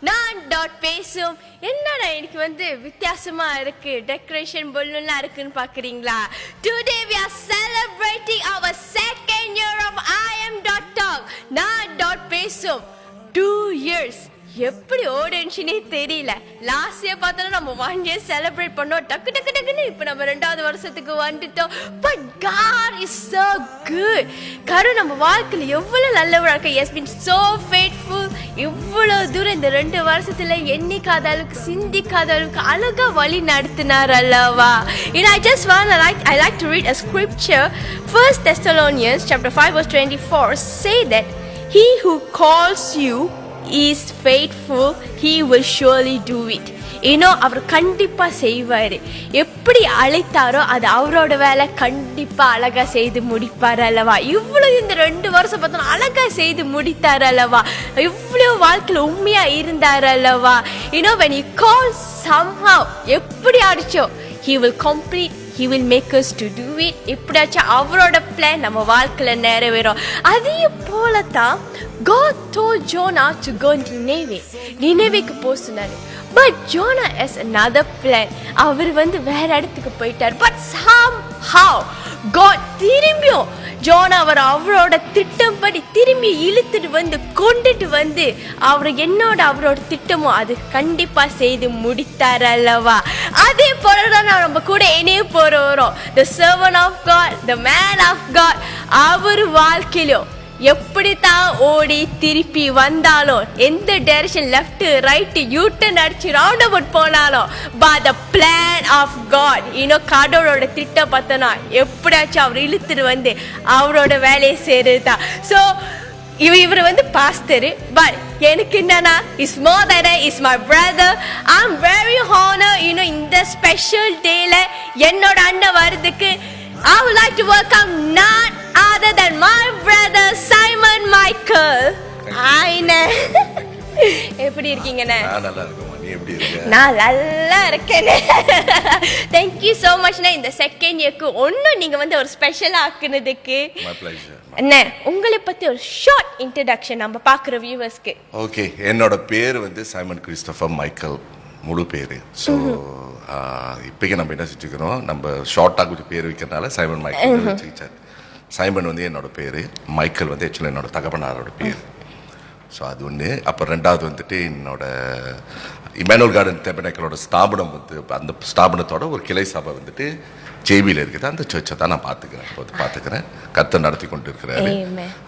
நான் டாட் பேசும். என்னடா எனக்கு வந்து வித்தியாசமா இருக்கு, டெக்கரேஷன் பலூன்லாம் இருக்குன்னு பாக்குறீங்களா? Today we are celebrating our second year of I am dot talk. நான் டாட் பேசும் 2 years. எப்படி ஓடுச்சுன்னே தெரியல. லாஸ்ட் இயர் பார்த்தோன்னா நம்ம 1 year செலிப்ரேட் பண்ணோம். டக்கு டக்கு டக்குன்னு இப்போ நம்ம 2வது வருஷத்துக்கு வந்துட்டோம். But God is so good. கரு நம்ம வாழ்க்கையில் எவ்வளோ நல்லவராக இருக்கு. He has been so faithful. இவ்வளோ தூரம் இந்த 2 வருஷத்துல எண்ணிக்காத அளவுக்கு சிந்திக்காத அளவுக்கு அழகா வழி நடத்தினார் அல்லவா. I like to read a scripture. 1 Thessalonians chapter 5 verse 24 say that he who calls you is faithful, he will surely do it. அவர் கண்டிப்பா செய்வாரு. எப்படி அழைத்தாரோ அது அவரோட வேலை, கண்டிப்பா அழகா செய்து முடிப்பார் அல்லவா. இவ்வளவு இந்த 2 வருஷம் பார்த்தோம் அழகா செய்து முடித்தார் அல்லவா. இவ்வளவு வாழ்க்கையில உண்மையா இருந்தார் அல்லவா. when you call somehow எப்படி அடிச்சோ he will complete, he will make us to do it. எப்படியாச்சும் அவரோட பிளான் நம்ம வாழ்க்கையில நிறைவேறும். அதே போலதான் God told Jonah to go to நினைவேக்கு போக சொன்னாரு. But Jonah has another plan. அவர் வேற இடத்துக்கு போயிட்டார். But somehow God திரும்பியும் ஜோனா அவரோட திட்டம் படி திரும்பி இழுத்துட்டு கொண்டுட்டு அவரோட திட்டமும் அது கண்டிப்பா செய்து முடித்தார் அல்லவா. அதே போலதான் நம்ம கூட இணைய போறோம். The servant of God, the man of God, அவர் வாழ்க்கையிலும் எப்படித்தான் ஓடி திருப்பி வந்தாலும், எந்த direction left right U turn அடிச்சு ரவுண்ட் அபவுட் போனாலும், but the plan of God, கடவுளோட திட்டம் பார்த்தனா எப்படியாச்சும் அவர் இழுத்துட்டு அவரோட வேலையை செய்யறதா. ஸோ இவர் பாஸ்டர், பட் எனக்கு என்னன்னா is more than is my brother. I am very honour. இந்த ஸ்பெஷல் டேல என்னோட அண்ணன் வருதுக்கு I would like to welcome none other than my brother Simon Michael. எப்படி இருக்கீங்கண்ணே? நான் நல்லா இருக்கேன். நீ எப்படி இருக்க? நான் நல்லா இருக்கேன். Thank you so much. இந்த செகண்ட் இயர்க்கு ஒன்னும் நீங்க ஒரு ஸ்பெஷல் ஆக்குனதுக்கு. My pleasure. அண்ணே, உங்களை பத்தி ஒரு ஷார்ட் இன்ட்ரோடக்ஷன் நம்ம பார்க்குற வியூவர்ஸ்க்கு. ஓகே, என்னோட பேர் சைமன் கிறிஸ்டோபர் மைக்கேல், முழு பேர். ஸோ இப்போக்கே நம்ம என்ன செஞ்சுக்கிறோம், நம்ம ஷார்ட்டாக கொஞ்சம் பேர் வைக்கிறதுனால சைமன் மைக்கேல் வச்சுக்கிச்சார். சைமன் மைக்கேல் ஆக்சுவலாக என்னோட தகப்பனாரோட பேர். ஸோ அது ஒன்று. அப்புறம் ரெண்டாவது என்னோட இமானுவேல் கார்டன் டேபர்னக்கிளோட ஸ்தாபனம் அந்த ஸ்தாபனத்தோட ஒரு கிளை சபை ஜேபியில் இருக்குது. அந்த சர்ச்சை தான் நான் பார்த்துக்கிறேன். கர்த்தர் நடத்தி கொண்டு இருக்கிறாரு.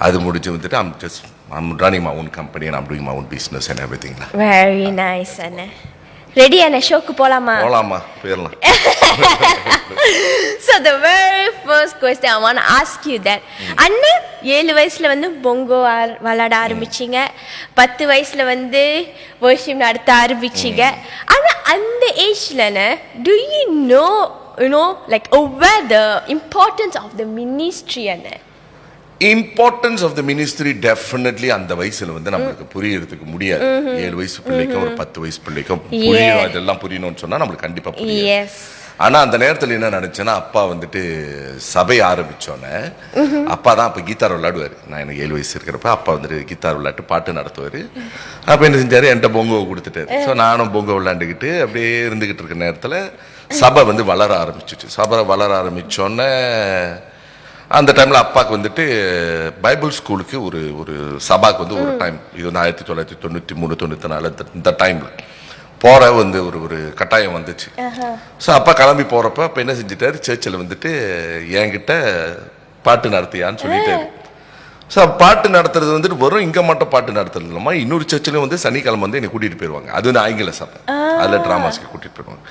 அது முடிஞ்சு I'm running my own company and I'm doing my own business and everything. Very nice, அண்ணே. ரெடி அண்ணே, ஷோக்கு போலாமா? போயிடலாம். So the very first question I want to ask you that, அண்ணே 7 வயசுல பொங்கோ விளையாட ஆரம்பிச்சிங்க, 10 வயசுல worship நடத்த ஆரம்பிச்சிங்க. ஆனா அந்த ஏஜ்ல do you know like aware the importance of the ministry அண்ணே? Importance of the ministry definitely அந்த வயசுல நம்மளுக்கு புரியறதுக்கு முடியாது. 7 வயசு பிள்ளைக்கும் ஒரு 10 வயசு பிள்ளைக்கும் புரியும். அதெல்லாம் புரியணும்னு சொன்னா நம்மளுக்கு கண்டிப்பா புரியும். ஆனா அந்த நேரத்துல என்ன நினைச்சேன்னா, அப்பா சபை ஆரம்பிச்சோன்னே அப்பா தான் அப்ப கீதார் விளையாடுவாரு. நான் எனக்கு 7 வயசு இருக்கிறப்ப அப்பா கீதார் விளையாட்டு பாட்டு நடத்துவாரு. அப்ப என்ன செஞ்சாரு, என்கிட்ட பொங்கோ கொடுத்துட்டாரு. ஸோ நானும் பொங்கோ விளையாண்டுக்கிட்டு அப்படியே இருந்துகிட்டு இருக்க நேரத்துல சபை வளர ஆரம்பிச்சிச்சு. சபை வளர ஆரம்பிச்சோன்னே அந்த டைமில் அப்பாவுக்கு பைபிள் ஸ்கூலுக்கு ஒரு சபாக்கு ஒரு டைம், இது 1993-94 இந்த டைமில் போகிற ஒரு கட்டாயம் வந்துச்சு. ஸோ அப்பா கிளம்பி போகிறப்ப அப்போ என்ன செஞ்சிட்டாரு, சர்ச்சில் என்கிட்ட பாட்டு நடத்தியான்னு சொல்லிட்டாரு. ஸோ பாட்டு நடத்துறது வெறும் இங்கே மட்டும் பாட்டு நடத்துறது இல்லாமா, இன்னொரு சர்ச்சிலும் சனிக்கிழமை என்னை கூட்டிகிட்டு போயிடுவாங்க. அது ஆங்கில சபை, அதில் ட்ராமாஸ்க்கு கூட்டிகிட்டு போயிடுவாங்க.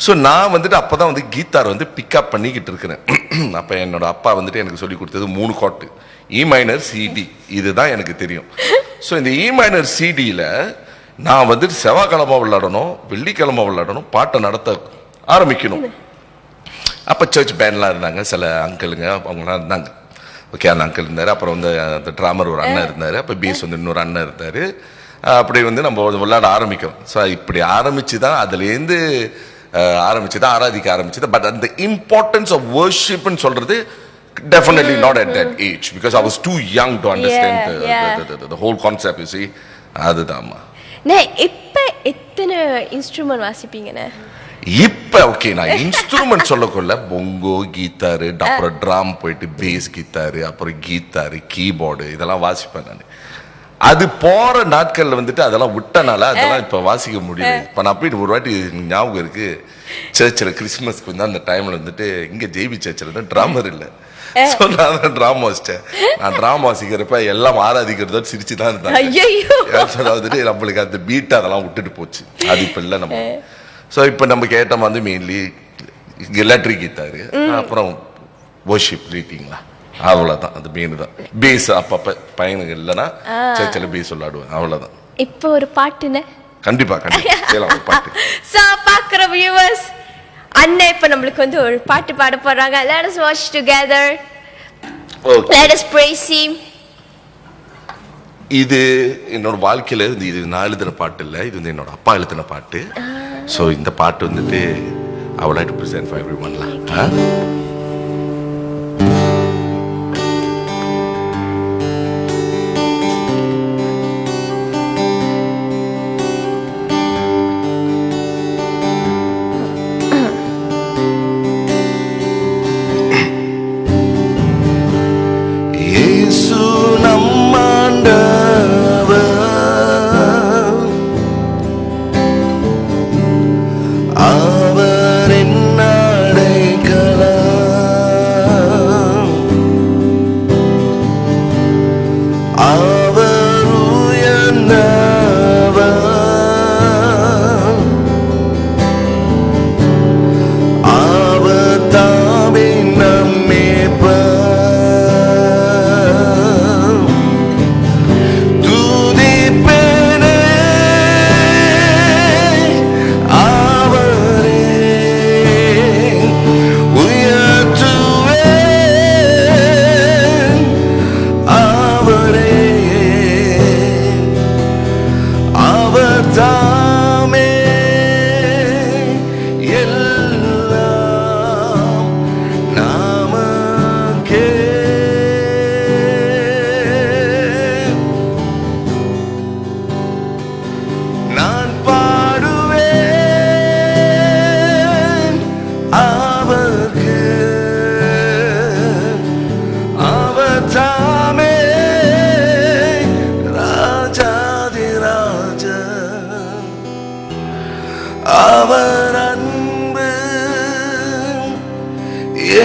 ஸோ நான் அப்போ தான் கீதார் பிக்கப் பண்ணிக்கிட்டு இருக்கிறேன். அப்போ என்னோட அப்பா எனக்கு சொல்லி கொடுத்தது 3 கார்டு, இ மைனர் சிடி, இதுதான் எனக்கு தெரியும். ஸோ இந்த இ மைனர் சிடியில் நான் செவ்வாய்க்கிழமை விளையாடணும், வெள்ளிக்கிழமை விளையாடணும், பாட்டை நடத்த ஆரம்பிக்கணும். அப்போ சர்ச் பேண்ட்லாம் இருந்தாங்க, சில அங்கிளுங்க அவங்களாம் இருந்தாங்க. ஓகே, அந்த அங்கிள் இருந்தார். அப்புறம் வந்து அந்த ட்ராமர் ஒரு அண்ணன் இருந்தார். அப்போ பேஸ் வந்து இன்னொரு அண்ணன் இருந்தார். அப்படி வந்து நம்ம விளையாட ஆரம்பிக்கிறோம். ஸோ இப்படி ஆரம்பிச்சு தான் அதுலேருந்து ஆரம்பிச்சு தான் ஆராதிக்க ஆரம்பிச்சது. பட் அந்த இம்பார்ட்டன்ஸ் ஆஃப் வர்ஷிப்னு சொல்றது definitely not at that age, because I was too young to understand the whole concept, you see. அதுதான்மா. இப்ப எத்தனை இன்ஸ்ட்ருமெண்ட் வாசிப்பீங்கண்ணே? இப்ப ஓகே, நான் இன்ஸ்ட்ருமெண்ட் சொல்லக்குள்ள பொங்கோ, கீத்தாரு, அப்புறம் ட்ராம் போயிட்டு பேஸ் கீத்தாரு, அப்புறம் கீத்தாரு, கீபோர்டு இதெல்லாம் வாசிப்பேன் நான். அது போற நாட்கள்ல வந்துட்டு அதெல்லாம் விட்டனால அதெல்லாம் இப்ப வாசிக்க முடியல. இப்ப நான் போயிட்டு ஒரு வாட்டி ஞாபகம் இருக்கு, சர்ச்சில் கிறிஸ்துமஸ்க்கு வந்து அந்த டைம்ல வந்துட்டு இங்க ஜேபி சர்ச்சில் தான் ட்ராமர் இல்லை. ஸோ நான் ட்ராமா வாசிச்சேன். நான் ட்ராமா வாசிக்கிறப்ப எல்லாம் ஆராதிக்கிறதோ சிரிச்சு தான் இருந்தாங்க. வந்துட்டு நம்மளுக்கு அந்த பீட் அதெல்லாம் விட்டுட்டு போச்சு. அது இப்ப இல்லை நம்ம. ஸோ இப்போ நம்ம கேட்ட வந்து மெயின்லி எலக்ட்ரிக் கீத்தாரு, அப்புறம் வர்ஷிப் லீட்டிங்களா, அவ்வளோதான். அது மெயின் தான். பேஸ் அப்பப்போ பையனுக்கு இல்லைன்னா சர்ச்சில் பேஸ் விளையாடுவேன், அவ்வளோதான். இப்போ ஒரு பாட்டுன்னு கண்டிப்பா கண்டிப்பா ஒரு பாட்டு. ஸோ பார்க்குற வியூவர்ஸ், அண்ணன் இப்போ நம்மளுக்கு வந்து ஒரு பாட்டு பாட போறாங்க. Let us watch together. Let us praise him. இது என்னோட வாழ்க்கையில இது நான் எழுதின பாட்டு இல்லை, இது வந்து என்னோட அப்பா எழுதின பாட்டு. ஸோ இந்த பாட்டு வந்துட்டு I would like to present for everyone. அவர் அன்பு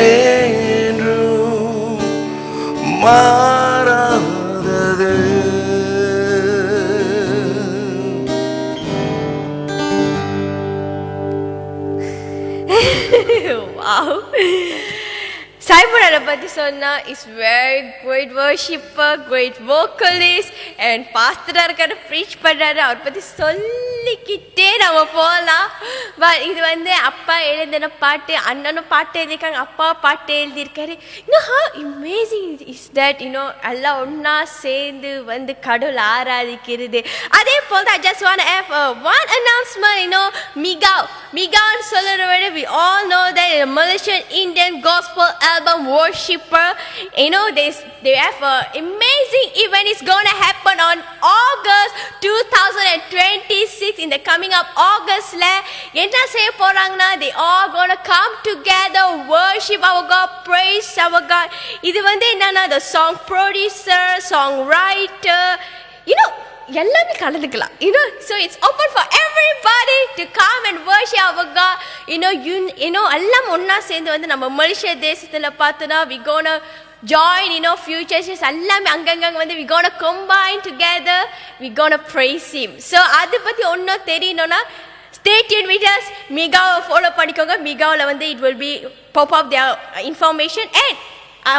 என்றும் மாறாதது. Wow. Simon பத்தி சொன்னா is very great worshipper, great vocalist and pastor இருக்காரு, preach பண்றாரு. அவர் பத்தி சொல்லிக்கிட்டே நம்ம போகலாம். பட் இது வந்து அப்பா எழுதின பாட்டு, அண்ணனும் பாட்டு எழுதியிருக்காங்க, அப்பா பாட்டு எழுதியிருக்காரு. how amazing is that, எல்லாம் ஒன்னா சேர்ந்து வந்து கடவுள் ஆராதிக்கிறது. அதே போல I just want to have one announcement. மிகான்னு சொல்லுற விட we all know that a Malaysian Indian gospel album worshipper, they have an amazing event. It's going to happen on August 2026. In the coming up August என்ன செய்ய போறாங்கன்னா, they all going to come together, worship our God, praise our God. இது வந்து என்னன்னா, the song producer, songwriter, எல்லாமே கலந்துக்கலாம். So it's open for everybody to come and worship our God. எல்லாம் ஒன்னா சேர்ந்து வந்து நம்ம மலேசியா தேசத்துல பார்த்தோன்னா we gonna join, few churches எல்லாமே அங்கங்க வந்து we gonna combine together, we gonna praise him. So அது பத்தி ஒன்னும் தெரியணும்னா stay tuned with us. மிகாவை ஃபாலோ பண்ணிக்கோங்க. மிகாவில் வந்து it will be pop up their information and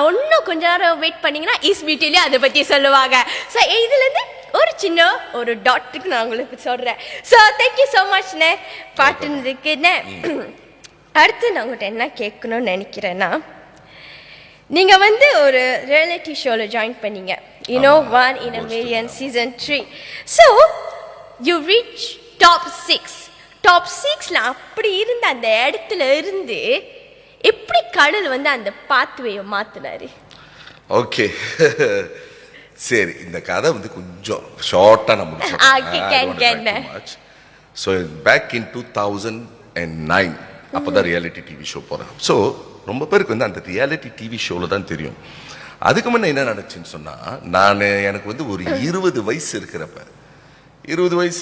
ஒன்னும் கொஞ்ச நேரம் வெயிட் பண்ணீங்கன்னா இஸ்பிட்டிலே அதை பத்தி சொல்லுவாங்க. ஸோ இதுலேருந்து ஒரு சின்ன ஒரு டாட்டுக்கு நான் உங்களுக்கு சொல்றேன். ஸோ தேங்க்யூ ஸோ மச்ண்ணே பாட்டுனதுக்குண்ணே. அடுத்து நான் உங்கள்கிட்ட என்ன கேட்கணும்னு நினைக்கிறேன்னா, நீங்கள் வந்து ஒரு ரியாலிட்டி ஷோவில் ஜாயின் பண்ணீங்க, One in a Million Season 3. So you reach top 6ல அப்படி இருந்த அந்த இடத்துல இருந்து எப்படி கடல் வந்து அந்த பாத்வேயை மாற்றினாரு? ஓகே, சரி, இந்த கதை வந்து கொஞ்சம் ஷார்ட்டாக நம்ம ஸோ பேக் இன் 2009 அப்போ தான் ரியாலிட்டி டிவி ஷோ போகிறேன். ஸோ ரொம்ப பேருக்கு வந்து அந்த ரியாலிட்டி டிவி ஷோவில் தான் தெரியும். அதுக்கு முன்னே என்ன நடந்துச்சுன்னு சொன்னால், எனக்கு வந்து ஒரு 20 வயசு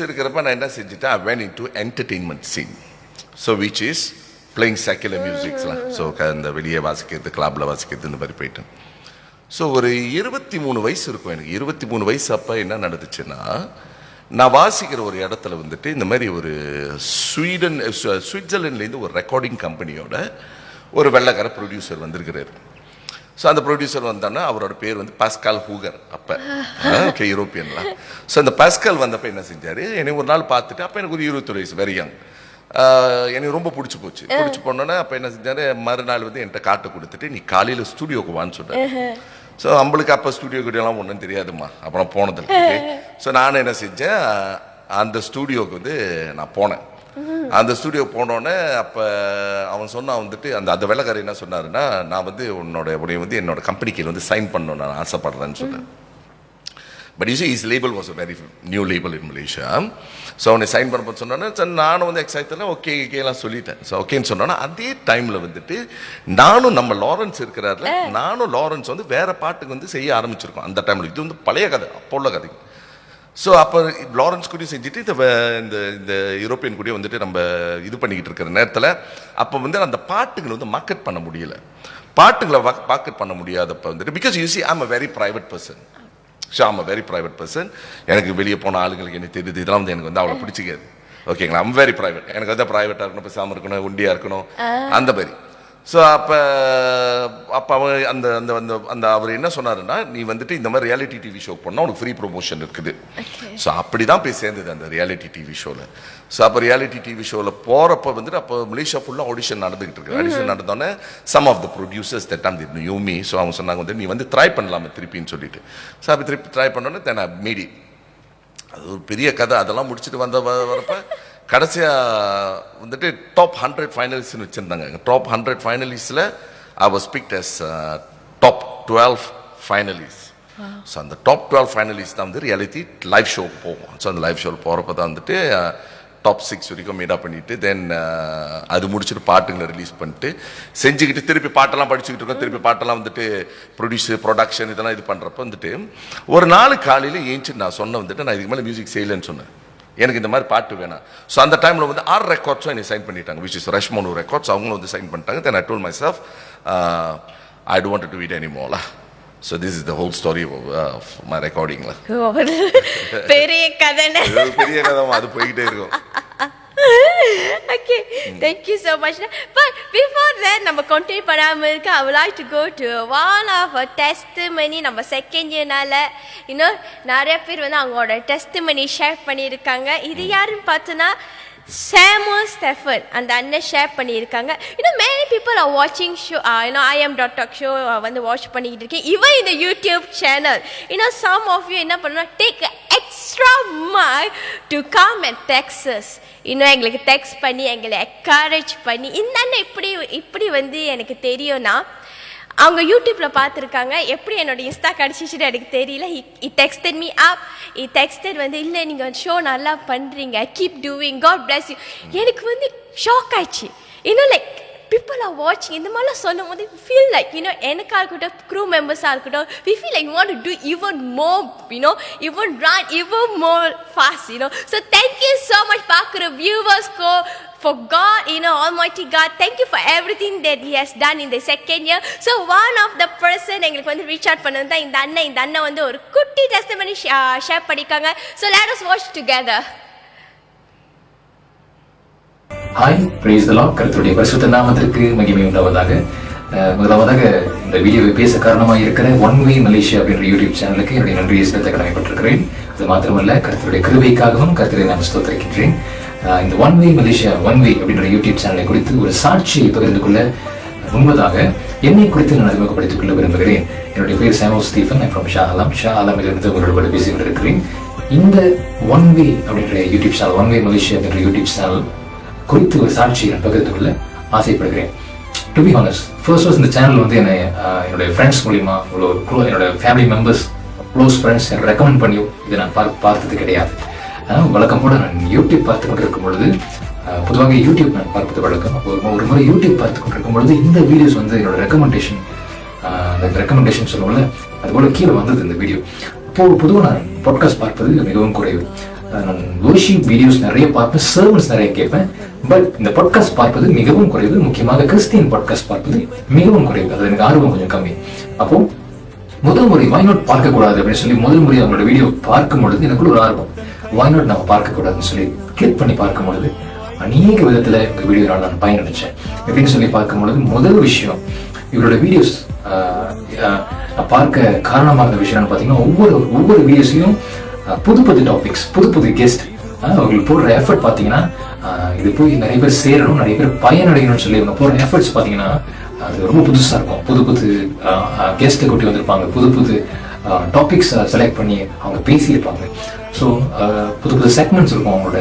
இருக்கிறப்ப நான் என்ன செஞ்சுட்டேன், I went into entertainment scene. So which is playing secular musicsலாம். ஸோ அந்த வெளியே வாசிக்கிறது, கிளப்பில் வாசிக்கிறது, இந்த மாதிரி போயிட்டேன். ஸோ ஒரு 23 வயசு இருக்கும் எனக்கு. 23 வயசு அப்போ என்ன நடந்துச்சுன்னா, நான் வாசிக்கிற ஒரு இடத்துல வந்துட்டு இந்த மாதிரி ஒரு சுவிட்சர்லாண்ட்லேருந்து ஒரு ரெக்கார்டிங் கம்பெனியோட ஒரு வெள்ளைக்கார ப்ரொடியூசர் வந்திருக்கிறார். ஸோ அந்த ப்ரொடியூசர் வந்தோன்னா அவரோட பேர் வந்து பாஸ்கால் ஹூகர். அப்போ ஓகே, யூரோப்பியன்லாம். ஸோ அந்த பாஸ்கால் வந்தப்போ என்ன செஞ்சார், என்னை ஒரு நாள் பார்த்துட்டு, அப்போ எனக்கு ஒரு 21 வயசு, வெரி யங். எனக்கு ரொம்ப பிடிச்சி போனோன்னே அப்போ என்ன செஞ்சார், மறுநாள் வந்து என்கிட்ட காட்டை கொடுத்துட்டு, நீ காலையில் ஸ்டூடியோக்கு வான்னு சொன்னார். ஸோ நம்மளுக்கு அப்போ ஸ்டூடியோ கிட்டலாம் ஒன்றும் தெரியாதுமா, அப்புறம் போனதில்லை. ஸோ நான் என்ன செஞ்சேன், அந்த ஸ்டூடியோவுக்கு வந்து நான் போனேன். அந்த ஸ்டூடியோ போனோடனே அப்போ அவன் சொன்னான் வந்துட்டு, அந்த வெள்ளைக்காரர் என்ன சொன்னாருன்னா, நான் வந்து உன்னை வந்து என்னோட கம்பெனிக்கு வந்து சைன் பண்ணணும்னு நான் ஆசைப்படுறேன்னு சொன்னேன். But you see his label was a very new label in Malaysia. So அவனை சைன் பண்ண சொன்னோன்னே நானும் வந்து எக்ஸைட்டெல்லாம் ஓகேலாம் சொல்லிட்டேன். ஸோ ஓகேன்னு சொன்னோன்னா அதே டைமில் வந்துட்டு நானும் நம்ம லாரன்ஸ் இருக்கிறார்ல, நானும் லாரன்ஸ் வந்து வேற பாட்டுக்கு வந்து செய்ய ஆரம்பிச்சிருக்கோம் அந்த டைமில். இது வந்து பழைய கதை, அப்போ உள்ள கதை. ஸோ அப்போ லாரன்ஸ் கூடயும் செஞ்சுட்டு இந்த யூரோப்பியன் கூடயும் வந்துட்டு நம்ம இது பண்ணிக்கிட்டு இருக்கிற நேரத்தில் அப்போ வந்து அந்த பாட்டுங்களை வந்து மார்க்கெட் பண்ண முடியல. பாட்டுங்களை மார்க்கெட் பண்ண முடியாதப்போ வந்துட்டு, because you see I'm a very private person. I'm a very private person. எனக்கு வெளியே போன ஆளுங்களுக்கு என்ன தெரியுது, இதெல்லாம் வந்து எனக்கு வந்து அவ்வளோ பிடிச்சிக்காது. ஓகேங்களா, I'm very private. எனக்கு வந்து ப்ரைவேட்டாக இருக்கணும், பேசாமல் இருக்கணும், ஒண்டியாக இருக்கணும், அந்த மாதிரி. ஸோ அப்போ அவன் அந்த அவர் என்ன சொன்னாருன்னா, நீ வந்துட்டு இந்த மாதிரி ரியாலிட்டி டிவி ஷோ பண்ணால் உனக்கு ஃப்ரீ ப்ரொமோஷன் இருக்குது. ஸோ அப்படி தான் போய் சேர்ந்தது அந்த ரியாலிட்டி டிவி ஷோவில். ஸோ அப்போ ரியாலிட்டி டிவி ஷோவில் போகிறப்ப வந்துட்டு அப்போ மலேசியா ஃபுல்லாக ஆடிஷன் நடந்துகிட்டு இருக்கு. ஆடிஷன் நடந்தோடனே some of the producers that am the யூமி. So அவங்க சொன்னாங்க வந்து, நீ வந்து ட்ரை பண்ணலாமா திருப்பின்னு சொல்லிட்டு. ஸோ அப்போ திருப்பி ட்ரை பண்ணோன்னே தென் மீடி அது ஒரு பெரிய கதை. அதெல்லாம் முடிச்சுட்டு வரப்போ கடைசியாக வந்துட்டு டாப் 100 ஃபைனலிஸ்ட்னு வச்சுருந்தாங்க. டாப் 100 ஃபைனலிஸ்டில் I was picked as top 12 finalist. So அந்த டாப் 12 ஃபைனலிஸ்ட் தான் வந்து ரியாலிட்டி லைவ் ஷோக்கு போவோம். ஸோ அந்த லைவ் ஷோவில் போகிறப்ப தான் வந்துட்டு டாப் 6 வரைக்கும் மீடப் பண்ணிவிட்டு தென் அது முடிச்சுட்டு பாட்டுங்களை ரிலீஸ் பண்ணிட்டு செஞ்சுக்கிட்டு திருப்பி பாட்டெல்லாம் படிச்சுக்கிட்டு இருக்கோம். திருப்பி பாட்டெல்லாம் வந்துட்டு ப்ரொடக்ஷன் இதெல்லாம் இது பண்ணுறப்ப வந்துட்டு ஒரு நாள் காலையில் ஏஞ்சி நான் வந்துட்டு, நான் இதுக்கு மேலே மியூசிக் செய்யலைன்னு சொன்னேன், எனக்கு இந்த மாதிரி பாட்டு வேணாம். ஸோ அந்த டைமில் வந்து 6 ரெக்கார்ட்ஸும் என்னை சைன் பண்ணிட்டாங்க, விச் இஸ் ரஷ்மோனு ரெக்கார்ட்ஸ். அவங்களும் வந்து சைன் பண்ணிட்டாங்க. Then I told myself I don't want to do it anymore. So this is the whole story of my recording. பெரிய கதை, பெரிய கதை, அது போய்கிட்டே இருக்கும். Okay, thank you so much. But before that, நம்ம continue பண்ணாம இருக்க, I would like to go to one of a testimony. நம்ம second year-னால நிறைய பேர் வந்து அவங்களோட testimony ஷேர் பண்ணியிருக்காங்க. இது யாருன்னு பார்த்தோன்னா Samuel Stephen அந்த அண்ணன் ஷேர் பண்ணியிருக்காங்க. many people are watching show, I am Talk show வந்து வாட்ச் பண்ணிக்கிட்டு இருக்கேன். even in the YouTube channel, some of you என்ன பண்ணணும், take extra mile to come and text us. எங்களுக்கு டெக்ஸ்ட் பண்ணி எங்களை என்கரேஜ் பண்ணி, இந்த அண்ணன் இப்படி வந்து எனக்கு தெரியும்னா அவங்க யூடியூப்ல பார்த்துருக்காங்க. எப்படி என்னோட இன்ஸ்டா கிடச்சிச்சுன்னு எனக்கு தெரியல. he texted me up. he texted வந்து, இல்லை நீங்கள் ஷோ நல்லா பண்ணுறீங்க, keep doing, God bless you. எனக்கு வந்து ஷாக் ஆயிடுச்சு. like people are watching. இந்த மாதிரிலாம் சொல்லும் போது feel like எனக்கா இருக்கட்டும், crew members-ஆ இருக்கட்டும், we feel like we want to do even more, even run even more fast, so thank you so much பார்க்குற viewers for God, Almighty God, thank you for everything that He has done in the second year. So one of the person எங்களுக்கு வந்து reach out பண்ணது தான் இந்த அண்ணன் வந்து ஒரு குட்டி டெஸ்டிமனி ஷேர் பண்ணிருக்காங்க. So let us watch together. Hi, praise the Lord. கர்த்தருடைய பரிசுத்த நாமத்திற்கு மகிமை உண்டாவதாக. முதலாவதாக இந்த வீடியோவை பேச காரணமாக இருக்கிற ஒன் வே மலேசியா அப்படின்ற யூடியூப் சேனலுக்கு என்னுடைய நன்றியை செலுத்த கடமைப்பட்டிருக்கிறேன். அது மாத்திரமல்ல, கர்த்தருடைய கிருபைக்காகவும் கர்த்தரை நான் ஸ்தோத்திரிக்கின்றேன். இந்த one way Malaysia one way அப்படின்ற யூடியூப் சேனலை குறித்து ஒரு சாட்சியை பகிர்ந்து கொள்ள முன்பதாக என்னை குறித்து நான் அறிமுகப்படுத்திக் கொள்ள விரும்புகிறேன். என்னுடைய பேர் சாமுவல் ஸ்டீஃபன். ஃப்ரம் ஷா ஆலமிலிருந்து உங்களோட பேசிக் கொண்டிருக்கிறேன். இந்த ஒன் வே அப்படின்ற YouTube channel, one way Malaysia அப்படின்ற யூடியூப் சேனல் குறித்து ஒரு சாட்சியை நான் பகிர்ந்து கொள்ள ஆசைப்படுகிறேன். டு பி ஹானஸ்ட், ஃபர்ஸ்ட் இந்த சேனல் வந்து என்னுடைய ஃப்ரெண்ட்ஸ் மூலியமா, என்னோட ஃபேமிலி மெம்பர்ஸ், க்ளோஸ் ஃப்ரெண்ட்ஸ் எனக்கு ரெக்கமெண்ட் பண்ணியும் இதை நான் பார்த்தது கிடையாது. வழக்கம் போல நான் யூடியூப் பார்த்து கொண்டிருக்கும் பொழுது, பொதுவாக யூடியூப் நான் பார்ப்பது வழக்கம். ஒரு முறை யூடியூப் பார்த்து கொண்டிருக்கும் பொழுது இந்த வீடியோஸ் வந்து என்னோட ரெக்கமெண்டேஷன் சொல்லுவோம்ல, அதுபோல கீழே வந்தது இந்த வீடியோ. அப்போது பொதுவாக நான் பாட்காஸ்ட் பார்ப்பது மிகவும் குறைவு. நான் வர்ஷிப் வீடியோஸ் நிறைய பார்ப்பேன், சர்வன்ஸ் நிறைய கேட்பேன். பட் இந்த பாட்காஸ்ட் பார்ப்பது மிகவும் குறைவு. முக்கியமாக கிறிஸ்டியன் பாட்காஸ்ட் பார்ப்பது மிகவும் குறைவு. அது எனக்கு ஆர்வம் கொஞ்சம் கம்மி. அப்போ முதல் முறை வாய்நாட் பார்க்க கூடாது அப்படின்னு சொல்லி முதல் முறை அவங்களோட வீடியோ பார்க்கும் பொழுது எனக்குள்ள ஒரு ஆர்வம், வாய்நாட் நம்ம பார்க்க கூடாதுன்னு சொல்லி கிளிக் பண்ணி பார்க்கும் பொழுது அநேக விதத்துல இந்த வீடியோனால நான் பயனடைச்சேன். எப்படின்னு சொல்லி பார்க்கும் பொழுது முதல் விஷயம், இவரோட வீடியோஸ் பார்க்க காரணமாக இருந்த விஷயம் பாத்தீங்கன்னா, ஒவ்வொரு வீடியோஸ்லயும் புது டாபிக்ஸ், புது கெஸ்ட், அவங்களுக்கு போடுற எஃபர்ட் பாத்தீங்கன்னா, இது போய் நிறைய பேர் சேரணும், நிறைய பேர் பயனடையணும்னு சொல்லி அவங்க போடுற எஃபர்ட்ஸ் பாத்தீங்கன்னா அது ரொம்ப புதுசா இருக்கும். புது கெஸ்ட்டை கூட்டி வந்திருப்பாங்க, புது டாபிக்ஸ் செலக்ட் பண்ணி அவங்க பேசியிருப்பாங்க. ஸோ புது செக்மெண்ட்ஸ் இருக்கும் அவங்களோட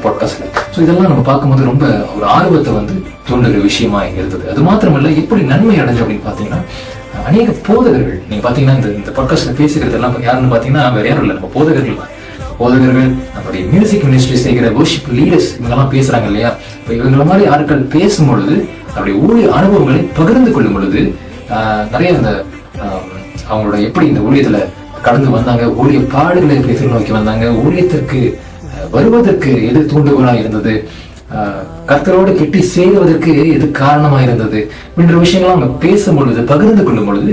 பாட்காஸ்ட்ல. ஸோ இதெல்லாம் நம்ம பார்க்கும்போது ரொம்ப ஒரு ஆர்வத்தை வந்து தூண்டுகிற விஷயமா இருந்தது. அது மாத்திரமல்ல, எப்படி நன்மை அடைஞ்சு அப்படின்னு பாத்தீங்கன்னா, அநேக போதகர்கள், நீங்க பாத்தீங்கன்னா இந்த பாட்காஸ்ட்ல பேசுகிறது எல்லாம் யாருன்னு பாத்தீங்கன்னா வேற யாரும் இல்லை, நம்ம போதகர்கள். நம்மளுடைய மியூசிக் மினிஸ்ட்ரி செய்கிற வர்ஷிப் லீடர்ஸ் இவங்கெல்லாம் பேசுறாங்க இல்லையா? இப்போ இவங்கள மாதிரி ஆட்கள் பேசும் பொழுது, அவருடைய ஊழிய அனுபவங்களை பகிர்ந்து கொள்ளும் பொழுது, நிறைய இந்த அவங்களோட எப்படி இந்த ஊழியத்துல கடந்து வந்தாங்க, ஊழிய பாடுகளை எப்படி நோக்கி வந்தாங்க, ஊழியத்திற்கு வருவதற்கு எது தூண்டுகோலா இருந்தது, கர்த்தரோடு கெட்டி சேருவதற்கு எது காரணமா இருந்தது அப்படின்ற விஷயங்கள்லாம் அவங்க பேசும் பொழுது, பகிர்ந்து கொள்ளும் பொழுது,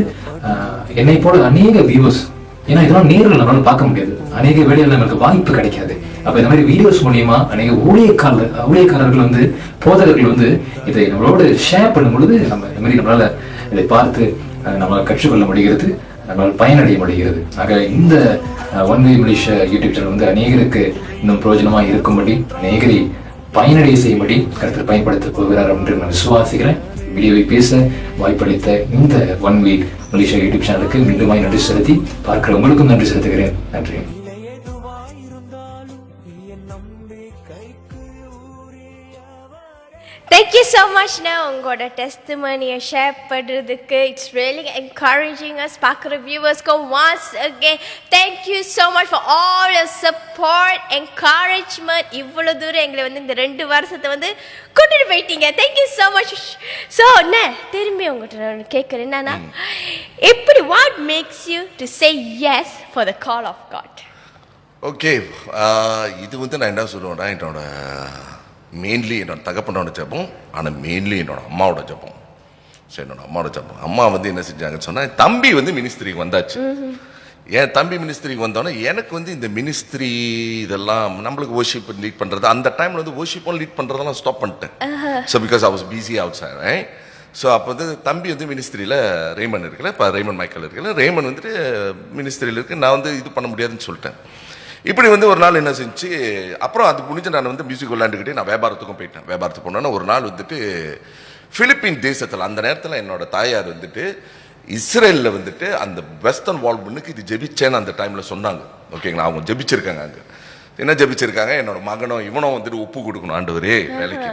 என்னை போல அநேக வியூவர்ஸ், ஏன்னா இதெல்லாம் நேரில் நம்மளால பார்க்க முடியாது, அநேக வேலைகள் நம்மளுக்கு வாய்ப்பு கிடைக்காது. அப்ப இந்த மாதிரி வீடியோஸ் மூலியமா அநேக ஊழியக்காரர்கள் வந்து, போதகர்கள் வந்து இதை நம்மளோட ஷேர் பண்ணும் பொழுது நம்ம இந்த மாதிரி நம்மளால இதை பார்த்து நம்மளால கற்றுக்கொள்ள முடிகிறது, நம்மளால் பயனடைய முடிகிறது. ஆக இந்த one way Malaysia YouTube channel வந்து அநேகருக்கு இன்னும் பிரயோஜனமா இருக்கும்படி, அநேகரை பயனடைய செய்யும்படி கருத்து பயன்படுத்த போகிறார் என்று நான் விசுவாசிக்கிறேன். வீடியோவை பேச வாய்ப்பளித்த இந்த ஒன் வே மலேசியா யூடியூப் சேனலுக்கு மீண்டும் நன்றி செலுத்தி, பார்க்கிற உங்களுக்கும் நன்றி செலுத்துகிறேன். நன்றி. Thank you so much now உங்களோட டெஸ்டிமனியை ஷேர் பண்ணுறதுக்கு. It's really encouraging us. பார்க்குற வியூவர்ஸ்க்கு once again thank you so much for all your support, encouragement. இவ்வளோ தூரம் எங்களை வந்து இந்த 2 வருஷத்தை வந்து கூட்டிட்டு போயிட்டீங்க. Thank you so much. So திரும்பி உங்கள்கிட்ட நான் கேட்குறேன், என்னன்னா, எப்படி what makes you to say yes for the call of God? Okay, இது வந்து நான் என்ன சொல்லுவேன்னா, என்னோட மெயின்லி என்னோட தகப்பனோட ஜபம், ஆனால் மெயின்லி என்னோட அம்மாவோட ஜபம். ஸோ என்னோட அம்மாவோட ஜபம், அம்மா வந்து என்ன செஞ்சாங்கன்னு சொன்னால், தம்பி வந்து மினிஸ்திரிக்கு வந்தாச்சு. என் தம்பி மினிஸ்திரிக்கு வந்தோன்னே எனக்கு வந்து இந்த மினிஸ்திரி இதெல்லாம் நம்மளுக்கு வர்ஷிப் லீட் பண்ணுறது, அந்த டைமில் வந்து வர்ஷிப்பும் லீட் பண்ணுறதெல்லாம் ஸ்டாப் பண்ணிட்டேன். So because I was busy outside. So அப்போ வந்து தம்பி வந்து மினிஸ்திரியில் ரேமன் இருக்குல்ல, இப்போ ரேமன் மைக்கேல் இருக்குல்ல, ரேமன் வந்துட்டு மினிஸ்திரியில் இருக்குது, நான் வந்து இது பண்ண முடியாதுன்னு சொல்லிட்டேன். இப்படி வந்து ஒரு நாள் என்ன செஞ்சு, அப்புறம் அது முடிஞ்சு நான் வந்து மியூசிக் விளையாண்டுக்கிட்டே நான் வியாபாரத்துக்கும் போயிட்டேன். வியாபாரத்துக்கு போனோன்னா ஒரு நாள் வந்துட்டு பிலிப்பீன் தேசத்தில், அந்த நேரத்தில் என்னோட தாயார் வந்துட்டு இஸ்ரேலில் வந்துட்டு அந்த வெஸ்டர்ன் வால் முன்னுக்கு இது ஜெபிச்சேன்னு அந்த டைமில் சொன்னாங்க. ஓகேங்களா, அவங்க ஜெபிச்சிருக்காங்க. அங்கே என்ன ஜெபிச்சிருக்காங்க, என்னோட மகனும் இவனும் வந்துட்டு ஒப்பு கொடுக்கணும் ஆண்டவரே வேலைக்கு.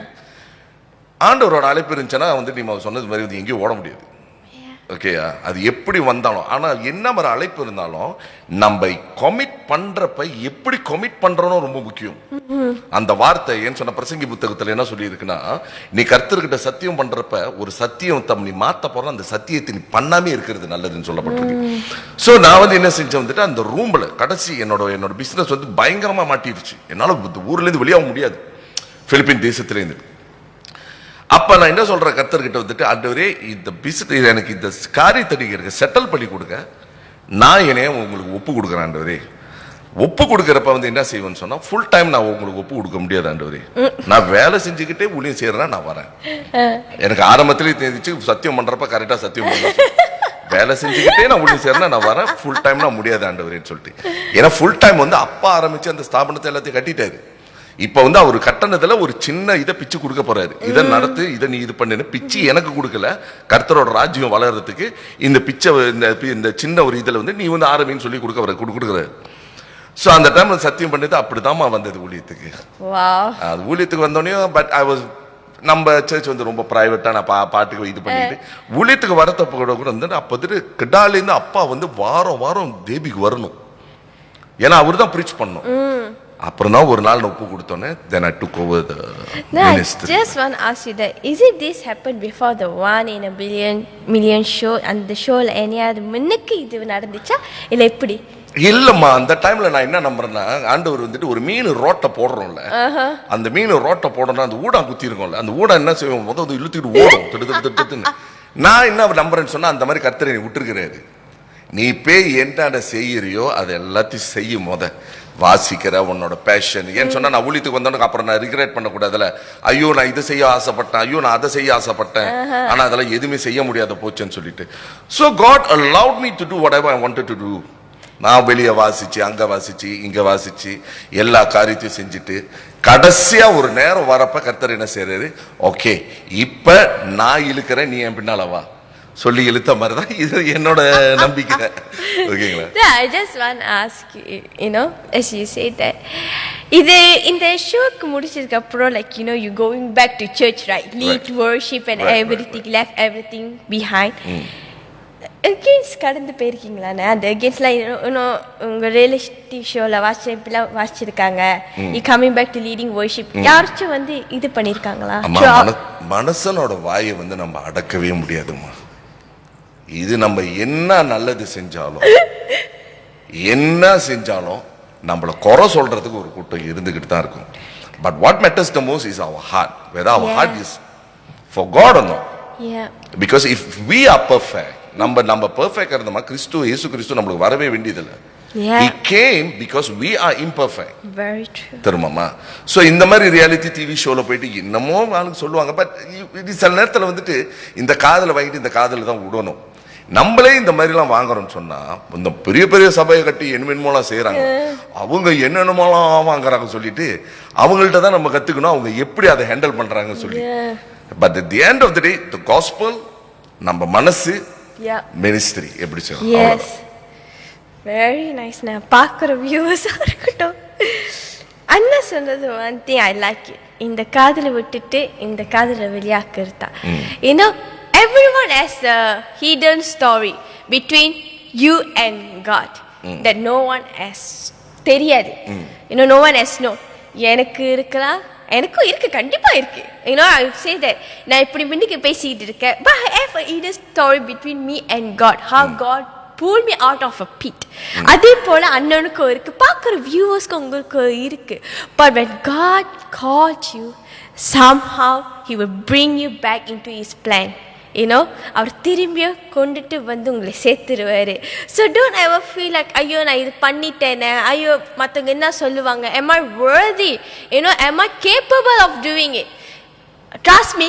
ஆண்டவரோட அழைப்பு இருந்துச்சுன்னா வந்துட்டு நீ சொன்னது மாதிரி வந்து எங்கேயும் ஓட முடியாது. ஓகேயா, அது எப்படி வந்தாலும், ஆனால் என்ன மாதிரி அழைப்பு இருந்தாலும் நம்ம கமிட் பண்றப்ப எப்படி கமிட் பண்றோம் ரொம்ப முக்கியம். அந்த வார்த்தை ஏன் சொன்ன பிரசங்கி புத்தகத்துல என்ன சொல்லி இருக்குன்னா, நீ கர்த்தர்கிட்ட சத்தியம் பண்றப்ப ஒரு சத்தியம் நீ மாத்த போற, அந்த சத்தியத்தை நீ பண்ணாமே இருக்கிறது நல்லதுன்னு சொல்லப்பட்டிருக்கு. ஸோ நான் வந்து என்ன செஞ்சேன் வந்துட்டு, அந்த ரூம்ல கடைசி என்னோட பிசினஸ் வந்து பயங்கரமா மாட்டிருச்சு. என்னால ஊர்ல இருந்து வெளியாக முடியாது, பிலிப்பீன் தேசத்திலேருந்து. அப்ப நான் என்ன சொல்றேன், கர்த்தர்கிட்ட வந்துட்டு, ஆண்டவரே இந்த பிசினஸ் எனக்கு இந்த காரியத்தை நீங்க செட்டில் பண்ணி கொடுங்க, நான் என்னைய உங்களுக்கு ஒப்பு கொடுக்குறேன் ஆண்டவரே. ஒப்பு கொடுக்கறப்ப வந்து என்ன செய்வேன்னு சொன்னா, ஃபுல் டைம் நான் உங்களுக்கு ஒப்பு கொடுக்க முடியாது ஆண்டவரே, நான் வேலை செஞ்சுக்கிட்டே ஊழியம் செய்யறேன், நான் வரேன். எனக்கு ஆரம்பத்திலேயே தெரிஞ்சு சத்தியம் பண்றப்ப கரெக்டா சத்தியம் பண்ண, வேலை செஞ்சுக்கிட்டே நான் ஊழியம் செய்யறேன், நான் வரேன், ஃபுல் டைம் நான் முடியாது ஆண்டவரேன்னு சொல்லிட்டு. ஏன்னா ஃபுல் டைம் வந்து அப்பா ஆரம்பிச்சு அந்த ஸ்தாபனத்தை எல்லாத்தையும் கட்டிட்டாரு. இப்ப வந்து அவர் கட்டணத்துல ஒரு சின்ன இதை பிச்சு கொடுக்க போறாரு. இதை நடத்து, இதை நீ இது பண்ணுன்னு பிச்சு எனக்கு கொடுக்கல. கர்த்தரோட ராஜ்யம் வளர்றதுக்கு இந்த பிச்சை இந்த சின்ன ஒரு இதுல வந்து நீ வந்து ஆரம்பின்னு சொல்லி கொடுக்குறாரு. சோ அந்த டைம்ல சத்தியம் பண்ணது அப்படிதாம்மா வந்தது ஊழியத்துக்கு. அது ஊழியத்துக்கு வந்தோடனே பட் ஐ வாஸ் நம்ம சர்ச் வந்து ரொம்ப பிரைவேட்டா நான் பாட்டுக்கு இது பண்ணிட்டு ஊழியத்துக்கு வரத்தப்ப கூட வந்து அப்போ கிடாலேருந்து அப்பா வந்து வாரம் வாரம் தேபிக்கு வரணும். ஏன்னா அவர் தான் ப்ரீச் பண்ணணும். அப்புறம் தான் ஒரு நாள் ஒப்பு கொடுத்தோன்னே then I took over the ministry. I just want to ask you that, is it this happened before the 1 in a million show and the show any other முன்னுக்கு இது நடந்துச்சா இல்ல எப்படி? இல்லம்மா, அந்த டைம்ல நான் என்ன நம்புறேன்னா, ஆண்டவர் வந்துட்டு ஒரு மீன் ரோட்டை போடுறோம்ல, அந்த மீன் ரோட்டை போடணும், அந்த ஊடா குத்தி இருக்கோம்ல, அந்த ஊடா என்ன செய்வோம் முதல் இழுத்துக்கிட்டு ஓடும் திட்டு. நான் என்ன நம்புறேன்னு சொன்னா அந்த மாதிரி கர்த்தரை நீ விட்டுருக்கிறாரு. நீ போய் என்ன செய்யறியோ அதை எல்லாத்தையும் செய்யும். வாசிக்கிற உன்னோட பேஷன் ஏன்னு சொன்னா நான் ஊழியத்துக்கு வந்தோன்னு அப்புறம் நான் ரிக்ரெட் பண்ணக்கூடாதுல. ஐயோ நான் இதை செய்ய ஆசைப்பட்டேன், ஐயோ நான் அதை செய்ய ஆசைப்பட்டேன், ஆனா அதெல்லாம் எதுவுமே செய்ய முடியாத போச்சுன்னு சொல்லிட்டு. So God allowed me to do whatever I wanted to do. நான் வெளியே வாசிச்சு அங்க வாசிச்சு இங்க வாசிச்சு எல்லா காரியத்தையும் செஞ்சுட்டு கடைசியா ஒரு நேரம் வரப்ப கர்த்தர் என்ன செய்யறாரு, ஓகே இப்ப நான் இழுக்கிறேன், நீ என் பின்னால வா சொல்லி இழுத்த மாதிரி தான் இது என்னோட நம்பிக்கை. ஓகேங்களா? I just want to ask you, you know, as you say that, இது இந்த ஷோக்கு முடிச்சதுக்கு அப்புறம் like you know you going back to church, right? Lead worship and everything, left everything behind. against கடந்து போயிருக்கீங்களா? அந்த againstலாம் இன்னும் உங்க ரியாலிட்டி ஷோல வாசிச்சிருக்காங்க. you coming back to leading worship, யாராச்சும் வந்து இது பண்ணிருக்காங்களா? மனசனோட வாயை வந்து நம்ம அடக்கவே முடியாதுமா. இது நம்ம என்ன நல்லது செஞ்சாலும் நம்மள குறை சொல்றதுக்கு ஒரு கூட்டம் இருந்துகிட்டு தான் இருக்கும். But what matters the most is our heart, whether our heart is for God or not. Because if we are perfect, நம்ம பெர்ஃபெக்ட்டா இருந்தோமா இயேசு கிறிஸ்து நமக்கு வரவே வேண்டியதில்லை. He came because we are imperfect. Very true. தெரியுமா? சோ இந்த மாதிரி ரியாலிட்டி டிவி ஷோல போயிட்டு என்னமோ ஆளுங்க சொல்லுவாங்க. பட் இது சில நேரத்துல வந்துட்டு இந்த காதல வாங்கிட்டு இந்த காதல தான் விடணும். நம்மளே இந்த மாதிரி எல்லாம் வாங்குறோம்னு சொன்னா இந்த பெரிய பெரிய சபையை கட்டி என்னென்னமோலாம் செய்யறாங்க, அவங்க என்னென்னமோலாம் வாங்குறாங்க சொல்லிட்டு அவங்கள்ட்ட தான் நம்ம கத்துக்கணும் அவங்க எப்படி அதை ஹேண்டில் பண்றாங்கன்னு சொல்லி. But at the end of the day the gospel நம்ம மனசு மினிஸ்ட்ரி எப்படி செய்யணும். Yes, very nice. நான் பார்க்குற வியூவர்ஸா இருக்கட்டும், அண்ணா சொன்னது one thing I like it. இந்த காதலை விட்டுட்டு இந்த காதலை வெளியாக்குறதா. You know, everyone has a hidden story between you and God that no one has தெரியாது. You know, no one has known. எனக்கு இருக்கலாம், எனக்கும் இருக்கு, கண்டிப்பா இருக்கு. You know, I would say that நான் இப்படி மின்னுக்கு பேசிட்டு இருக்கேன், but I have a hidden story between me and God, how God pulled me out of a pit. அதே போல அண்ணனுக்கும் இருக்கு, பார்க்குற வியூவர்ஸ்க்கு உங்களுக்கு இருக்கு. But when God called you, somehow He will bring you back into His plan. You know, அவர் திரும்பியும் கொண்டுட்டு வந்து உங்களை சேர்த்துருவாரு. So don't ever feel like ஐயோ நான் இது பண்ணிட்டேனே, ஐயோ மற்றவங்க என்ன சொல்லுவாங்க, am I worthy, you know, am I capable of doing it? Trust me,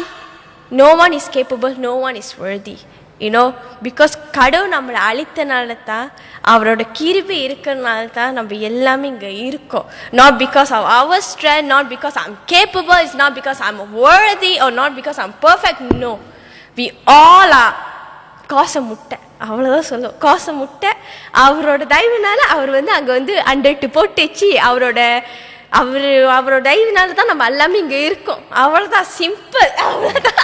no one is capable, no one is worthy. You know, because கடவுள் நம்மளை அழித்தனால தான், அவரோட கிருபை இருக்கிறனால தான் நம்ம எல்லாமே இங்கே இருக்கோம். Not because of our strength, not because I'm capable, it's not because I'm worthy or not because I'm perfect. No, we all are காசை முட்டை, அவ்வளோதான் சொல்லுவோம், காசை முட்டை. அவரோட தயவுனால அவர் வந்து அங்கே வந்து அண்டட்டு போட்டுச்சு, அவரோட தயவுனால தான் நம்ம எல்லாமே இங்கே இருக்கோம். அவ்வளோதான், சிம்பிள், அவ்வளோதான்.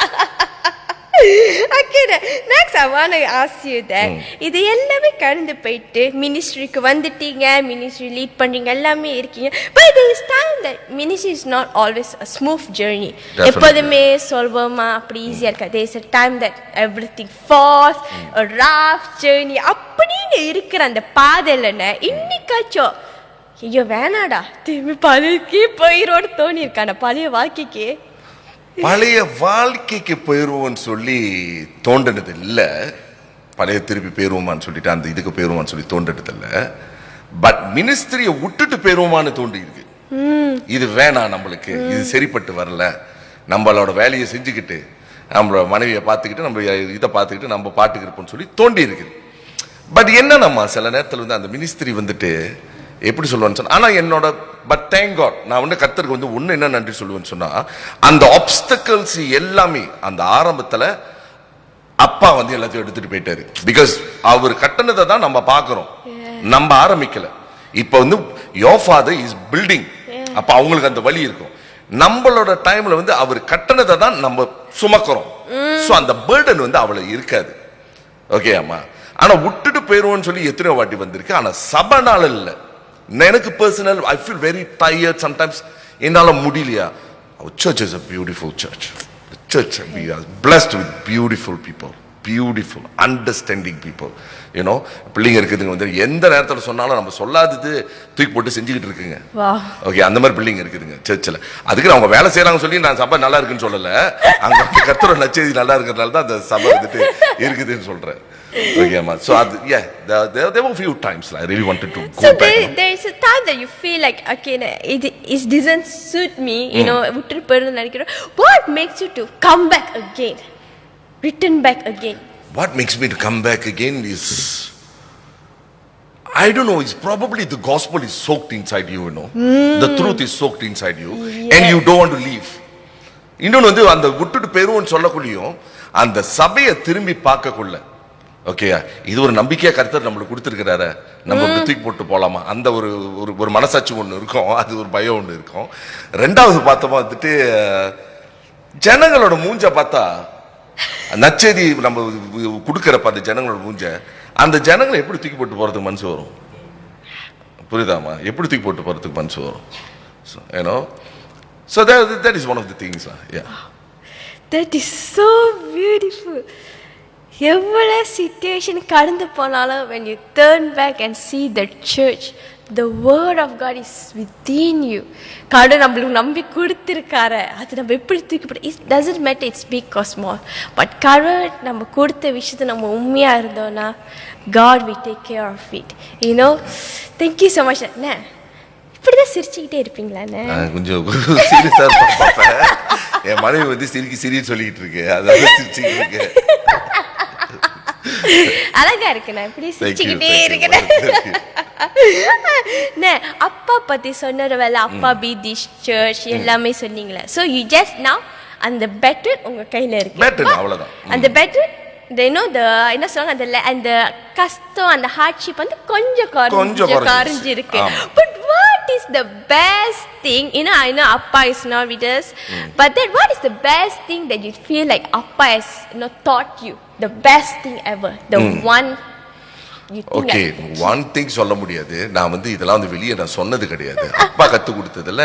Okay, next I want to ask you that, இது எல்லாமே கடந்து போயிட்டு மினிஸ்ட்ரிக்கு வந்துட்டீங்க, மினிஸ்ட்ரி லீட் பண்றீங்க, எல்லாமே இருக்கீங்க. But there is time that ministry is not always a smooth journey. எப்போதுமே சொல்வோமா அப்படி ஈஸியா இருக்காது. There is a time that everything falls, a rough journey. அப்படின்னு இருக்கிற அந்த பாதையில இன்னைக்காச்சும் ஐயோ வேணாடா திரும்பி பழையக்கே போயிரோடு தோணி இருக்கான, பழைய வாழ்க்கைக்கு போயிருவோம்னு சொல்லி தோன்றினது இல்ல. பழைய திருப்பி போயிருவோமான்னு சொல்லிட்டு அந்த இதுக்கு போயிருவோமான்னு சொல்லி தோன்றினது இல்ல. பட் மினிஸ்ட்ரியை விட்டுட்டு போயிருவோமான்னு தோண்டி இருக்கு. இது வேணாம், நம்மளுக்கு இது சரிப்பட்டு வரல, நம்மளோட வேலையை செஞ்சுக்கிட்டு நம்மளோட மனைவியை பார்த்துக்கிட்டு நம்ம இதை பார்த்துக்கிட்டு நம்ம பாட்டுக்கு இருப்போம்னு சொல்லி தோண்டி இருக்குது. பட் என்ன நம்ம சில நேரத்தில் வந்து அந்த மினிஸ்ட்ரி வந்துட்டு எப்படி சொல்லுவேன்னு சொன்னா, ஆனா என்னோட பட் தேங்க் காட் நான் வந்து கர்த்தருக்கு வந்து ஒண்ணு என்ன நன்றி சொல்லுவேன்னு சொன்னா, அந்த ஆப்ஸ்டக்கிள்ஸ் எல்லாமே அந்த ஆரம்பத்துல அப்பா வந்து எல்லாத்தையும் எடுத்துட்டு போயிட்டாரு. பிகாஸ் அவர் கட்டணத்தை தான் நம்ம பாக்குறோம், நம்ம ஆரம்பிக்கல. இப்ப வந்து யோர் ஃபாதர் இஸ் பில்டிங், அப்ப அவங்களுக்கு அந்த வழி இருக்கும். நம்மளோட டைம்ல வந்து அவர் கட்டணத்தை தான் நம்ம சுமக்கிறோம். சோ அந்த பர்டன் வந்து அவளுக்கு இருக்காது. ஓகே அம்மா, ஆனா விட்டுட்டு போயிருவோம்னு சொல்லி எத்தனையோ வாட்டி வந்திருக்கு. ஆனா சபைனால இல்ல, எனக்கு personal I feel very tired sometimes, என்னால முடியலையா. Our church is a beautiful church. The church, we are blessed with beautiful people, beautiful understanding people. You know, பிள்ளைங்க இருக்குதுங்க வந்து எந்த நேரத்துல சொன்னாலும் நம்ம சொல்லாதது தூக்கி போட்டு செஞ்சுக்கிட்டு இருக்குங்க. ஓகே, அந்த மாதிரி பிள்ளைங்க இருக்குதுங்க சர்ச்சில். அதுக்கு அவங்க வேலை செய்யறாங்க சொல்லி நான் சபை நல்லா இருக்குன்னு சொல்லல, அங்க கர்த்தரோட நற்செய்தி நல்லா இருக்கிறதுனால தான் அந்த சபை வந்துட்டு இருக்குதுன்னு சொல்றேன். Okay, ma. So, yeah, there were a few times I really wanted to go back. So there is a time that you feel like, okay, it doesn't suit me, you know, what makes you to come back again, return back again? What makes me to come back again is, I don't know, it's probably the gospel is soaked inside you, you know. The truth is soaked inside you, and you don't want to leave. இன்னொன்று வந்து அந்த விட்டுட்டு போயிருவோம்னு சொல்லக்குள்ளையும் அந்த சபையை திரும்பி பார்க்கக்குள்ள, okay, இது ஒரு நம்பிக்கையா கர்த்தர் நம்மளுக்கு கொடுத்துருக்கிறாரு, நம்ம தூக்கி போட்டு போலாமா, அந்த ஒரு ஒரு மனசாட்சி ஒன்று இருக்கும், அது ஒரு பயம் ஒன்று இருக்கும். ரெண்டாவது பார்த்தோமா வந்துட்டு ஜனங்களோட மூஞ்ச பார்த்தா, நற்செய்தி நம்ம கொடுக்கறப்ப அந்த ஜனங்களோட மூஞ்ச, அந்த ஜனங்களை எப்படி தூக்கி போட்டு போறதுக்கு மனசு வரும்? புரியுதாமா? எப்படி தூக்கி போட்டு போறதுக்கு மனசு வரும்? You know, so that is one of the things. Yeah, that is so beautiful. எவ்வளோ சிச்சுவேஷன் கடந்து போனாலும் when you turn back and see the church, the word of God is within you. கடவுள் நம்மளுக்கு நம்பி கொடுத்துருக்காரு, அது நம்ம எப்படி தூக்கி போட்டு, it doesn't matter it's big or small, but கடவுள் நம்ம கொடுத்த விஷயத்தை நம்ம உண்மையாக இருந்தோம்னா God will take care of it, you know. Thank you so much. அண்ணா இப்படிதான் சிரிச்சுக்கிட்டே இருப்பீங்களாண்ணே? கொஞ்சம் சீரியஸா பார்ப்பேன். என் மனைவி வந்து சிரின்னு சொல்லிட்டு இருக்கு, அதாவது சிரிச்சுக்கிட்டு இருக்கு. அழகா இருக்கு, நான் இப்படி சிரிச்சுக்கிட்டே இருக்கேன். அப்பா பத்தி சொன்ன வேலை, அப்பா பி திஸ் சர்ச் எல்லாமே சொன்னீங்களே. So you just now அந்த பேட்டர் உங்க கையில இருக்கு, பேட்டர் அவ்வளவுதான். அந்த பேட்டர் என்ன சொல்லுவாங்க, அந்த கஷ்டம் அந்த ஹார்ட்ஷிப் வந்து கொஞ்சம் குறைஞ்சு இருக்கு. But what is the best thing, you know, I know Appa is not with us, but then what is the best thing that you feel like Appa has, you know, taught you, the best thing ever, the one you think? Okay, like, one thing சொல்ல முடியாது, நான் வந்து இதெல்லாம் வந்து வெளியே நான் சொன்னது கிடையாது. அப்பா கத்து கொடுத்ததுல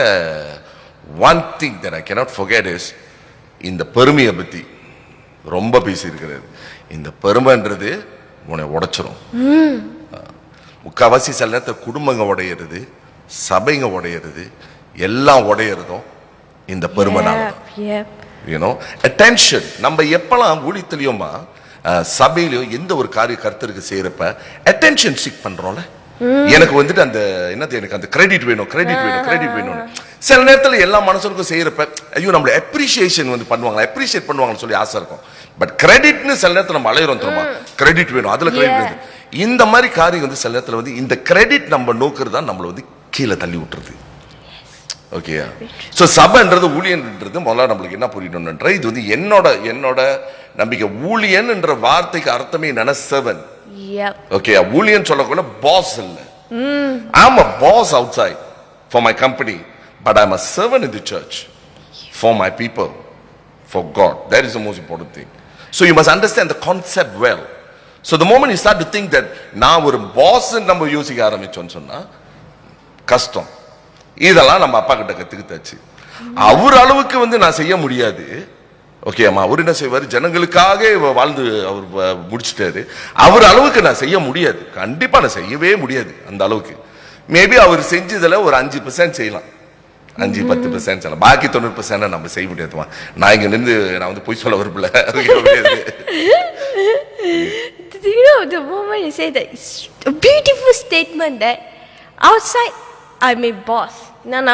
one thing that I cannot forget is இந்த பெருமையை பத்தி ரொம்ப பேசி இருக்கிறது. இந்த பெருமைன்றது உன்னை உடைச்சிரும். முக்காவாசி சில நேரத்தில் குடும்பங்க உடையிறது, சபைங்க உடையிறது, எல்லாம் உடையிறதும் இந்த பெருமைனால. You know, attention. நம்ம எப்பெல்லாம் ஊழியத்திலையோமா சபையிலையோ எந்த ஒரு காரிய கர்த்தருக்கு செய்யறப்ப attention seek பண்றோம்ல, எனக்கு வந்துட்டு அந்த என்னது, எனக்கு அந்த கிரெடிட் வேணும். சில நேரத்துல எல்லா மனசுக்கும் செய்யறப்ப ஐயோ நம்மள அப்ரிசியேஷன் வந்து அப்ரிசியேட் பண்ணுவாங்கன்னு சொல்லி ஆசை இருக்கும். பட் கிரெடிட்னு சில நேரத்துல நம்ம அலையிறோம் தெரியுமா, கிரெடிட் வேணும், அதுல கிரெடிட் வேணும். இந்த மாதிரி காரியம் வந்து சில நேரத்துல வந்து இந்த கிரெடிட் நம்ம நோக்குறது தான் நம்மள வந்து கீழே தள்ளி விட்டுருது. ஓகே, ஸோ சபைன்றது ஊழியன்றது முதல்ல நம்மளுக்கு என்ன புரியணும்ன்ற, இது வந்து என்னோட நம்பிக்கை. ஊழியன்ன்ற வார்த்தைக்கு அர்த்தமே என்னன்னா சர்வன்ட். ஓகே, ஊழியன் சொல்லக்குள்ள பாஸ் இல்ல. I'm a boss outside for my company, but I'm a servant in the church for my people, for God. That is the most important thing. So you must understand the concept well. So the moment you start to think that நான் ஒரு pass நம்ம யோசிக்க ஆரம்பிச்சோம்னு சொன்னா கஷ்டம். இதெல்லாம் நம்ம அப்பா கிட்ட கத்துக்கிட்டாச்சு. அவர் அளவுக்கு வந்து நான் செய்ய முடியாது. ஓகே அம்மா, அவர் என்ன செய்வார், ஜனங்களுக்காக வாழ்ந்து அவர் முடிச்சிட்டாரு. அவர் அளவுக்கு நான் செய்ய முடியாது, கண்டிப்பா நான் செய்யவே முடியாது அந்த அளவுக்கு. மேபி அவர் செஞ்சதுல ஒரு 5% செய்யலாம், 5-10% செய்யலாம், பாக்கி 90% நம்ம செய்ய முடியாதுமா. நான் இங்க நின்று நான் வந்து போய் சொல்ல விரும்பல. You know, the moment you say that, it's a beautiful statement that outside I'm a boss. நான்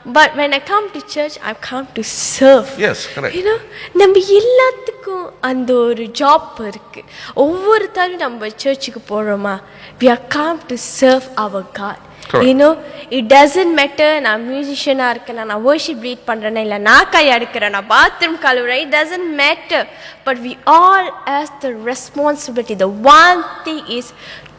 but when I come to church, I come to serve. Yes, correct. You know, நம்ம எல்லாத்துக்கும் அந்த ஒரு ஜாப் இருக்கு. ஒவ்வொரு தடவை நம்ம சர்ச்சுக்கு போறோமா, we are come to serve our God. Correct. You know, it doesn't matter நான் மியூசிஷியனா இருக்கேன், நான் worship lead பண்றேனா, இல்ல நான் கை அடிக்கிறேன், நான் bathroom கழுவுறேன், it doesn't matter. But we all has the responsibility. The one thing is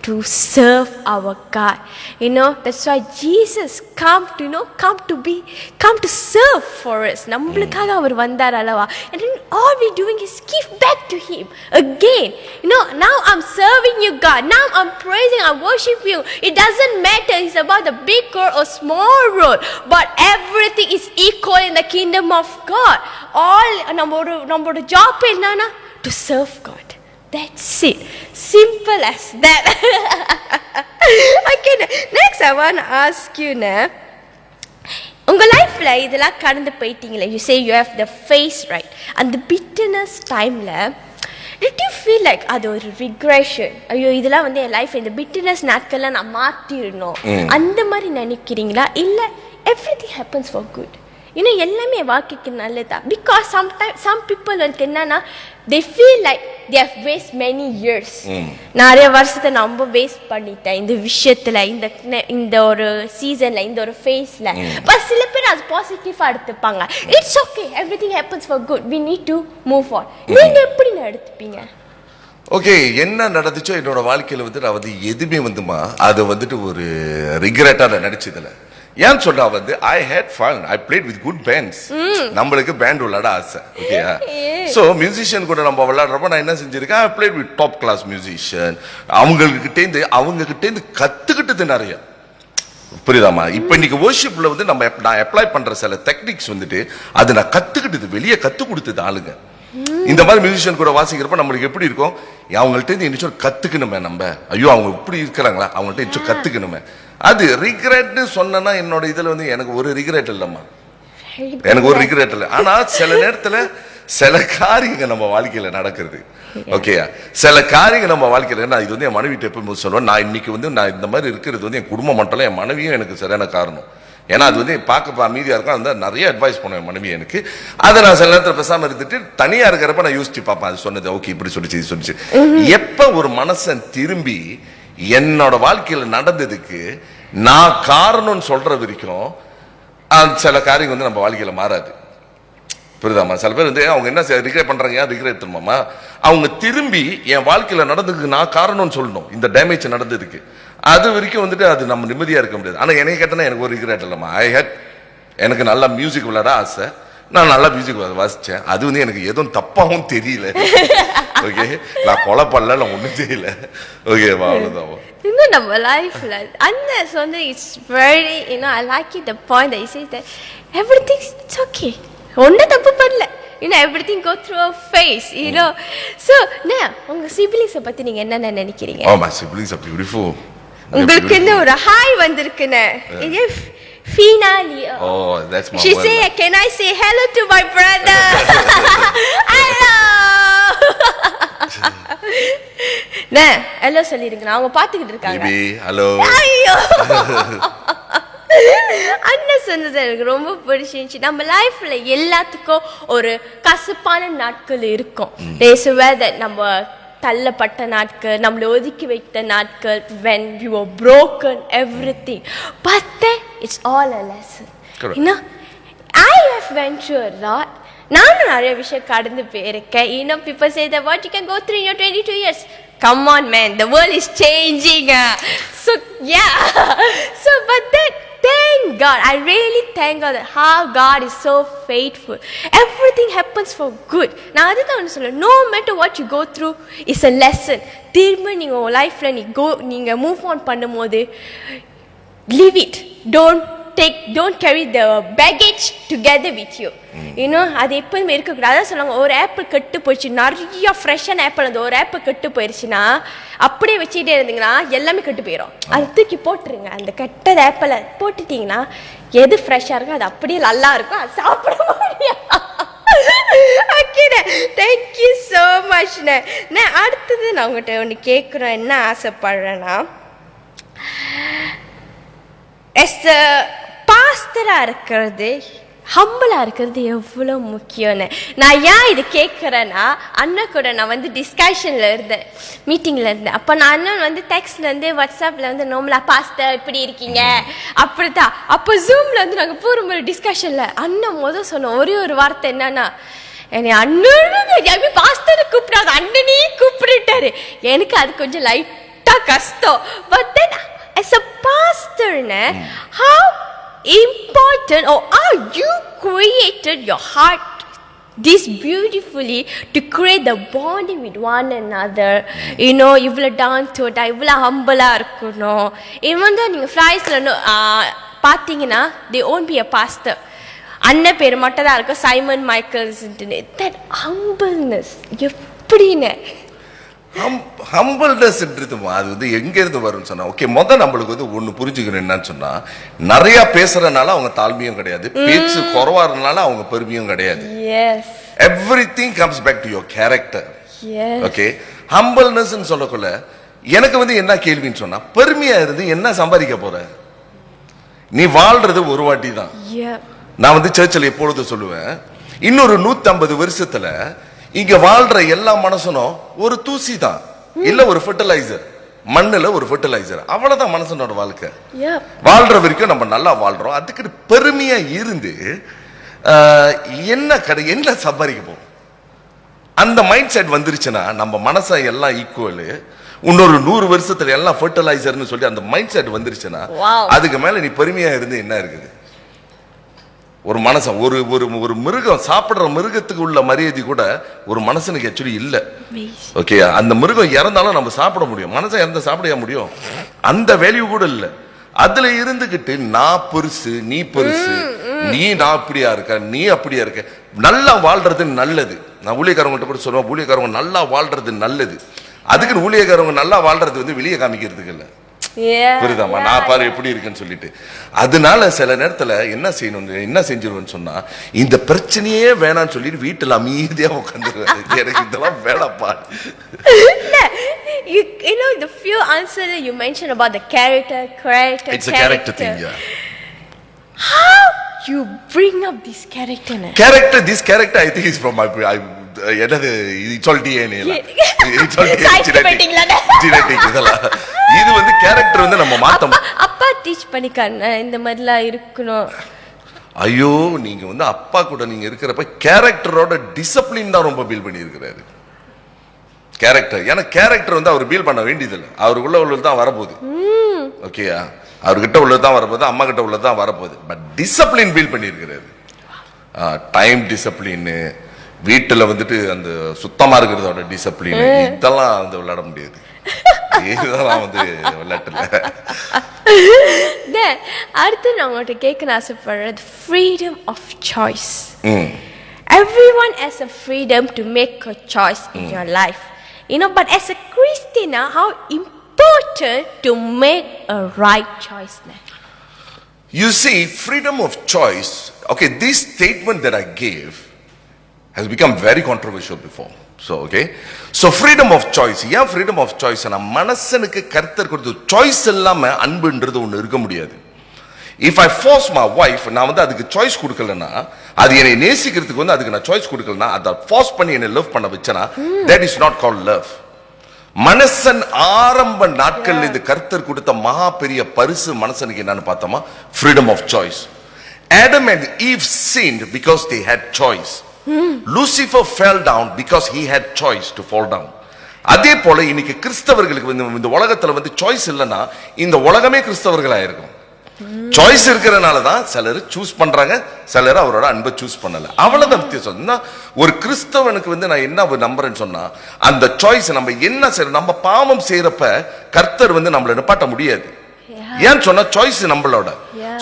to serve our God. You know, that's why Jesus come to serve for us. நம்மளுக்காக அவர் வந்தார் அல்லவா. And then all we doing is give back to him again. You know, now I'm serving you, God. Now I'm praising, I worship you. It doesn't matter it's about the big role or small role, but everything is equal in the kingdom of God. All நம்மளோட job என்னன்னா to serve God. That's it. Simple as that. Okay, next I want to ask you, உங்க லைஃப்ல இதெல்லாம் கடந்து போயிட்டீங்களே, you say you have the face, right? அந்த bitterness timeல did you feel like அது ஒரு regression? ஐயோ இதெல்லாம் வந்து என் லைஃப் இந்த bitterness நாட்கள்ல நான் மாத்திடணும் அந்த மாதிரி நினைக்கிறீங்களா, இல்ல everything happens for good? You know, எல்லாமே வாழ்க்கைக்கு நல்லதா? Because sometimes some people வந்து என்னன்னா they feel like they have wasted many years. நிறைய வருஷத்தை நம்ம வேஸ்ட் பண்ணிட்டேன் இந்த விஷயத்துல, இந்த ஒரு சீசன்ல, இந்த ஒரு ஃபேஸ்ல. பட் சில பேர் அது பாசிட்டிவா எடுத்துப்பாங்க. It's okay, everything happens for good, we need to move on. நீங்க எப்படி எடுத்துப்பீங்க? ஓகே, என்ன நடந்துச்சோ என்னோட வாழ்க்கையில வந்து நான் வந்து எதுவுமே வந்துமா அதை வந்துட்டு ஒரு ரிக்ரெட்டா நான் நடிச்சதில்ல. ஏன் சொன்னா வந்து I had fun, I played with good bands. நம்மளுக்கு பேண்ட் விளையாட ஆசை. ஓகேயா? சோ மியூசிஷியன் கூட நம்ம விளையாடுறப்ப நான் என்ன செஞ்சிருக்கேன், I played with top class musician. அவங்க கிட்ட இருந்து கத்துக்கிட்டது நிறைய. புரியுதாமா? இப்ப இன்னைக்கு வர்ஷிப்ல வந்து நான் அப்ளை பண்ற சில டெக்னிக்ஸ் வந்துட்டு அது நான் கத்துக்கிட்டது, வெளியே கத்து கொடுத்தது ஆளுங்க. இந்த மாதிரி மியூசிஷியன் கூட வாசிக்கிறப்ப நம்மளுக்கு எப்படி இருக்கும், அவங்கள்ட்ட இருந்து இன்னும் கத்துக்கணுமே, நம்ம ஐயோ அவங்க இப்படி இருக்கிறாங்களா, அவங்கள்ட்ட இன்னும் கத்துக்கணுமே. அது ரிக்ரெட்னு சொன்னா என்னோட இதுல வந்து எனக்கு ஒரு ரிக்ரெட் இல்லம்மா, எனக்கு ஒரு ரிக்ரெட் இல்லை. ஆனா சில நேரத்துல சில காரியங்கள் நம்ம வாழ்க்கையில நடக்கிறது. ஓகேயா? சில காரியங்கள் நம்ம வாழ்க்கையில, நான் இது வந்து என் மனைவிட்ட எப்பவும் சொல்லுவேன், நான் இன்னைக்கு வந்து நான் இந்த மாதிரி இருக்கிறது வந்து என் குடும்பம் மட்டும் இல்ல, என் மனைவியும் எனக்கு சரியான காரணம். ஏன்னா அது வந்து பார்க்க அமைதியா இருக்கும், அந்த நிறைய அட்வைஸ் பண்ணுவேன் மனைவி எனக்கு. அதை நான் சில நேரத்தில் பேசாம இருந்துட்டு தனியா இருக்கிறப்ப நான் யோசிச்சு பார்ப்பேன், அது சொன்னது ஓகே இப்படி சொல்லிச்சு இது சொல்லிச்சு. எப்ப ஒரு மனுஷன் திரும்பி என்னோட வாழ்க்கையில நடந்ததுக்கு நான் காரணம்னு சொல்ற வரைக்கும் சில காரியங்கள் வந்து நம்ம வாழ்க்கையில மாறாது. புரியுதாமா? சில பேர் வந்து அவங்க என்ன ரிக்ரெட் பண்றாங்க, ஏன் ரிக்ரெட் தெரியுமாமா, அவங்க திரும்பி என் வாழ்க்கையில நடந்ததுக்கு நான் காரணம்னு சொல்லணும், இந்த டேமேஜ் நடந்ததுக்கு. அது வரைக்கும் வந்துட்டு அது நம்ம நிம்மதியா இருக்க முடியாது. ஆனா என்னை கேட்டனா எனக்கு ஒரு ரிக்ரெட் இல்லம்மா. எனக்கு நல்லா மியூசிக் விளையாட ஆசை, நான் நல்லா மியூசிக் வாசிச்சேன். அது வந்து எனக்கு எதுவும் தப்பாவும் தெரியல. ஓகே, நான் கொலை பண்ணல, நான் ஒண்ணும் தெரியல. ஓகேவா? அவ்வளவுதான். இன்னும் நம்ம லைஃப்ல அந்த சொன்ன it's very, you know, I like it the point that you say that everything it's okay, ஒன்னும் தப்பு பண்ணல, you know, everything go through a phase, you know. So உங்க siblings பத்தி நீங்க என்ன நினைக்கிறீங்க? Oh, my siblings are beautiful. உங்களுக்கு என்ன ஒரு ஹாய் வந்திருக்குனே, இது finally. Oh, that's my she say, can I say hello to my brother? Hello. Hello சொல்லிருங்க, அவங்க பாத்துக்கிட்டு இருக்காங்க. ஹலோ. ஐயோ, அண்ணன் சொன்னது எனக்கு ரொம்ப பிடிச்சிருந்துச்சு. நம்ம லைஃப்ல எல்லாத்துக்கும் ஒரு கசப்பான நாட்கள் இருக்கும். நம்ம தள்ளப்பட்ட நாட்கள், நம்மளை ஒதுக்கி வைத்த நாட்கள், when we were broken, everything. But then it's all a lesson. Correct. You know, I have went through a lot. நானும் நிறைய விஷயம் கடந்து போயிருக்கேன். You know, people say that what you can go through in your 22 years. Come on, man, the world is changing. So yeah. So but then thank God, I really thank God that how God is so faithful. Everything happens for good. நான் அதுதான் ஒன்று சொல்ல, no matter what you go through is a lesson. திரும்ப நீங்க உங்க லைஃப்ல நீங்க move on பண்ணும்போது leave it. Don't carry the baggage together with you. You know, அது எப்பவுமே இருக்கக்கூடாது. அதான் சொல்லுவாங்க, ஒரு ஆப்பிள் கெட்டு போயிடுச்சு, நிறைய ஃப்ரெஷ்ஷான ஆப்பிள், அந்த ஒரு ஆப்பிள் கெட்டு போயிடுச்சுன்னா அப்படியே வச்சுக்கிட்டே இருந்தீங்கன்னா எல்லாமே கெட்டு போயிடும். அது தூக்கி போட்டுருங்க. அந்த கெட்டது ஆப்பிளை போட்டுட்டீங்கன்னா எது ஃப்ரெஷ்ஷாக இருக்கும் அது அப்படியே நல்லா இருக்கும், அது சாப்பிட முடியும். ஓகேண்ணே, தேங்க்யூ ஸோ மச்ண்ணே. நான் அடுத்தது நான் உங்கள்கிட்ட ஒன்று கேட்குறேன், என்ன ஆசைப்படுறேன்னா, as the பாஸ்டரா இருக்கிறது, ஹம்பிளா இருக்கிறது எவ்வளோ முக்கியம்னு நான் ஏன் இது கேட்குறேன்னா, அண்ணன் கூட நான் வந்து டிஸ்கஷனில் இருந்தேன், மீட்டிங்கில் இருந்தேன். அப்போ நான் அண்ணன் வந்து டெக்ஸ்ட்லேருந்து வாட்ஸ்அப்பில் வந்து நோம்பலா பாஸ்டர் இப்படி இருக்கீங்க அப்படிதான். அப்போ ஜூமில் வந்து நாங்கள் போகிற டிஸ்கஷனில் அண்ணன் சொன்ன ஒரே ஒரு வார்த்தை என்னன்னா, என்னை அண்ணன் பாஸ்டரை கூப்பிடாது அண்ணனே கூப்பிட்டுட்டாரு. எனக்கு அது கொஞ்சம் லைட்டாக கஷ்டம். But then as a pastor, how important or how you created your heart this beautifully to create the bonding with one another. இவ்வளோ down to earth, இவ்வளோ ஹம்பிளா இருக்கணும். even though நீங்கள் ஃப்ரைஸில் பார்த்தீங்கன்னா they won't be a pastor, அண்ணன் பேர் மட்டும் தான் இருக்கும், சைமன் மைக்கேல்ஸ். that humbleness எப்படின்னு ஹம்பிள்னஸ்ன்றது அது வந்து எங்க இருந்து வரும்னு சொன்னா, ஓகே நம்மளுக்கு வந்து ஒண்ணு புரிஞ்சுக்கணும் என்னன்னு சொன்னா, நிறைய பேசுறதுனால அவங்க தாழ்மையும் கிடையாது, பேச்சு குறைவாறதுனால அவங்க பெருமையும் கிடையாது. Everything comes back to your character. Okay, ஹம்பிள்னஸ் சொல்லக்குள்ள எனக்கு வந்து என்ன கேள்வின்னு சொன்னா, பெருமையா இருந்து என்ன சம்பாதிக்க போற? நீ வாழ்றது ஒரு வாட்டி தான். நான் வந்து சர்ச்சில் எப்பொழுது சொல்லுவேன், இன்னொரு 150 வருஷத்துல இங்க வாழ்ற எல்லா மனசனும் ஒரு தூசி தான், இல்ல ஒரு ஃபெர்டிலைசர், மண்ணுல ஒரு ஃபெர்டிலைசர், அவ்வளவுதான் மனசனோட வாழ்க்கை. வாழ்ற வரைக்கும் நம்ம நல்லா வாழ்றோம். அதுக்கு பெருமையா இருந்து என்ன சம்பாதிக்க போறோம்? அந்த மைண்ட் செட் வந்துருச்சுன்னா நம்ம மனசை எல்லாம் ஈக்குவல், இன்னொரு 100 வருஷத்துல எல்லாம் ஃபெர்டிலைசர்னு சொல்லி அந்த மைண்ட் செட் வந்துருச்சுன்னா, அதுக்கு மேல நீ பெருமையா இருந்து என்ன இருக்குது? ஒரு மனசன் ஒரு ஒரு ஒரு மிருகம் சாப்பிடுற மிருகத்துக்கு உள்ள மரியாதை கூட ஒரு மனுஷனுக்கு ஆக்சுவலி இல்ல. ஓகே, அந்த மிருகம் இறந்தாலும் நம்ம சாப்பிட முடியும், மனுஷன் இறந்த சாப்பிட முடியும், அந்த வேல்யூ கூட இல்ல. அதுல இருந்துகிட்டு நான் பெருசு, நீ பெருசு, நான் அப்படியா இருக்க, நீ அப்படியா இருக்க, நல்லா வாழ்றது நல்லது. நான் ஊழியக்காரங்கள்ட்ட கூட சொல்லுவேன், ஊழியக்காரங்க நல்லா வாழ்றது நல்லது. அதுக்குன்னு ஊழியக்காரங்க நல்லா வாழ்றது வந்து வெளியே காமிக்கிறதுக்கு இல்லை, புரியுதாமா? நான் பாரு எப்படி இருக்குன்னு சொல்லிட்டு. அதனால சில நேரத்துல என்ன செஞ்சிருவேன்னு சொன்னா, இந்த பிரச்சனையே வேணான்னு சொல்லிட்டு வீட்டுல அமைதியா உட்காந்துருவேன். எனக்கு இதெல்லாம் வேணாப்பா. You know the few answers that you mentioned about the character. It's a character thing, yeah. How you bring up this character? This character I think is from my என்னது it's all DNA. It's all genetic. இதெல்லாம் இது வந்து character வந்து நம்ம மாத்தணும். அப்பா teach பண்ணிக்காங்க இந்த மாதிரிலாம் இருக்கணும். ஐயோ, நீங்க வந்து அப்பா கூட நீங்க இருக்கிறப்ப கேரக்டரோட டிசிப்ளின் தான் ரொம்ப பில்ட் பண்ணி இருக்கிறாரு. கேரக்டர், ஏன்னா கேரக்டர் வந்து அவர் பில்ட் பண்ண வேண்டியதில்லை, அவருக்குள்ள உள்ளது தான் வரப்போகுது. ஓகேயா, அவர்கிட்ட உள்ளது தான் வரப்போகுது, அம்மா கிட்ட உள்ளது தான் வரப்போகுது. பட் டிசிப்ளின் பில்ட் பண்ணி இருக்கிறாரு. டைம் டிசிப்ளின், வீட்டுல வந்துட்டு அந்த சுத்தமா இருக்கிறதோட டிசிப்ளின், இதெல்லாம் வந்து விளையாட முடியாது. இதெல்லாம் வந்து விளையாட்டுல. அடுத்து நான் உங்கள்கிட்ட கேட்க ஆசைப்படுறது freedom of choice. Everyone has a freedom to make a choice in your life, but as a Christian, how important to make a right choice? You see, freedom of choice, okay, this statement that I gave has become very controversial before. So freedom of choice. Yeah, freedom of choice. நான் மனசனுக்கு கர்த்தர் கொடுத்த choice இல்லாம அன்புன்றது ஒண்ணு இருக்க முடியாது. If I force my wife, நான் வந்து அதுக்கு சாய்ஸ் கொடுக்கலனா, அது என்னை நேசிக்கிறதுக்கு வந்து அதுக்கு நான் சாய்ஸ் கொடுக்கலனா, அதை ஃபோர்ஸ் பண்ணி என்னை லவ் பண்ண வச்சனா, that is not called love. மனசன் ஆரம்ப நாட்கள்ல இந்த கர்த்தர் கொடுத்த மகா பெரிய பரிசு மனசனுக்கு என்னன்னு பார்த்தோமா, freedom of choice. Adam and Eve sinned because they had choice. Lucifer fell down because he had choice to fall down. அதே போல இன்னைக்கு கிறிஸ்தவர்களுக்கு வந்து இந்த உலகத்துல வந்து சாய்ஸ் இல்லைன்னா இந்த உலகமே கிறிஸ்தவர்களா இருக்கும். சாய்ஸ் இருக்கிறனால தான் சிலர் சூஸ் பண்றாங்க, சிலர் அவரோட அன்பை சூஸ் பண்ணல. அவ்வளவுதான் வித்தியாசம். ஒரு கிறிஸ்தவனுக்கு வந்து நான் என்ன நம்புறேன்னு சொன்னா, அந்த சாய்ஸ் நம்ம என்ன செய்யறோம், நம்ம பாவம் செய்யறப்ப கர்த்தர் வந்து நம்மள நிப்பாட்ட முடியாது. ஏன் சொன்னா சாய்ஸ் நம்மளோட.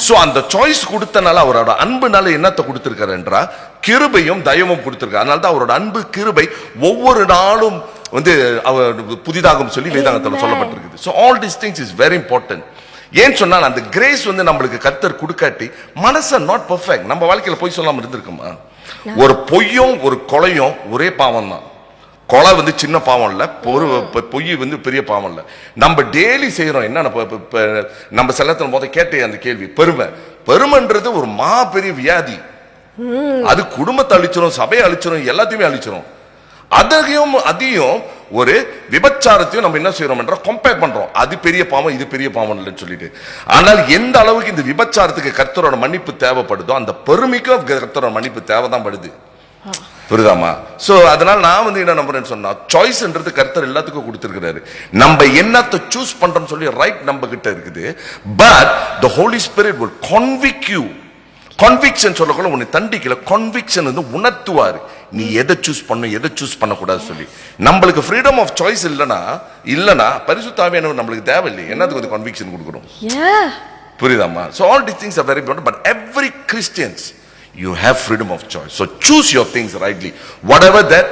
சோ அந்த சாய்ஸ் கொடுத்தனால அவரோட அன்புனால என்னத்தை கொடுத்திருக்காரு என்றா, கிருபையும் தயவும் கொடுத்திருக்காரு. அதனால தான் அவரோட அன்பு கிருபை ஒவ்வொரு நாளும் வந்து அவர் புதிதாகும் சொல்லி வேதாகத்துல சொல்லப்பட்டிருக்குது. So all these things is very important. ஏன் சொன்னா அந்த கிரேஸ் வந்து நம்மளுக்கு கர்த்தர் கொடுக்காட்டி மனச நாட் பெர்ஃபெக்ட். நம்ம வாழ்க்கையில பொய் சொல்லாம இருந்திருக்குமா? ஒரு பொய்யும் ஒரு கொலையும் ஒரே பாவம் தான். கொலை வந்து சின்ன பாவம் இல்ல, பொய் வந்து பெரிய பாவம் இல்ல. நம்ம டெய்லி செய்யறோம் என்ன, நம்ம செல்லத்துல போத கேட்டே அந்த கேள்வி, பெருமைன்றது ஒரு மாபெரிய வியாதி. அது குடும்பத்தை அழிச்சிரும், சபையை அழிச்சிரும், எல்லாத்தையுமே அழிச்சிரும். அதையும் ஒரு விபச்சாரத்தையும் நம்ம என்ன செய்யறோம் என்ற கம்பேர் பண்றோம். அது பெரிய பாவம், இது பெரிய பாவம் இல்லைன்னு சொல்லிட்டு. ஆனால் எந்த அளவுக்கு இந்த விபச்சாரத்துக்கு கர்த்தரோட மன்னிப்பு தேவைப்படுதோ அந்த பெருமைக்கும் கர்த்தரோட மன்னிப்பு தேவைதான் படுது. புரியுதாமா? சோ அதனால நான் என்ன நம்புறேன்னு சொன்னா, சாய்ஸ்ன்றது கர்த்தர் எல்லாத்துக்கும் கொடுத்திருக்கிறாரு. நம்ம என்னத்தை சூஸ் பண்றோம்னு சொல்லி ரைட் நம்ம கிட்ட இருக்குது. But the Holy Spirit will convict you. Conviction சொல்லக்கூட உன்னை தண்டிக்கல, கன்விக்ஷன் வந்து உணர்த்துவாரு நீ எதை சூஸ் பண்ணும் எதை சூஸ் பண்ணக்கூடாது சொல்லி. நம்மளுக்கு ஃப்ரீடம் ஆஃப் சாய்ஸ் இல்லனா பரிசுத்த ஆவியானவர் நம்மளுக்கு தேவையில்லை. என்னதுக்கு வந்து கன்விக்ஷன் கொடுக்கணும்? புரியுதாமா? So all these things are very important, but every Christians you have freedom of choice. So choose your things rightly. Whatever that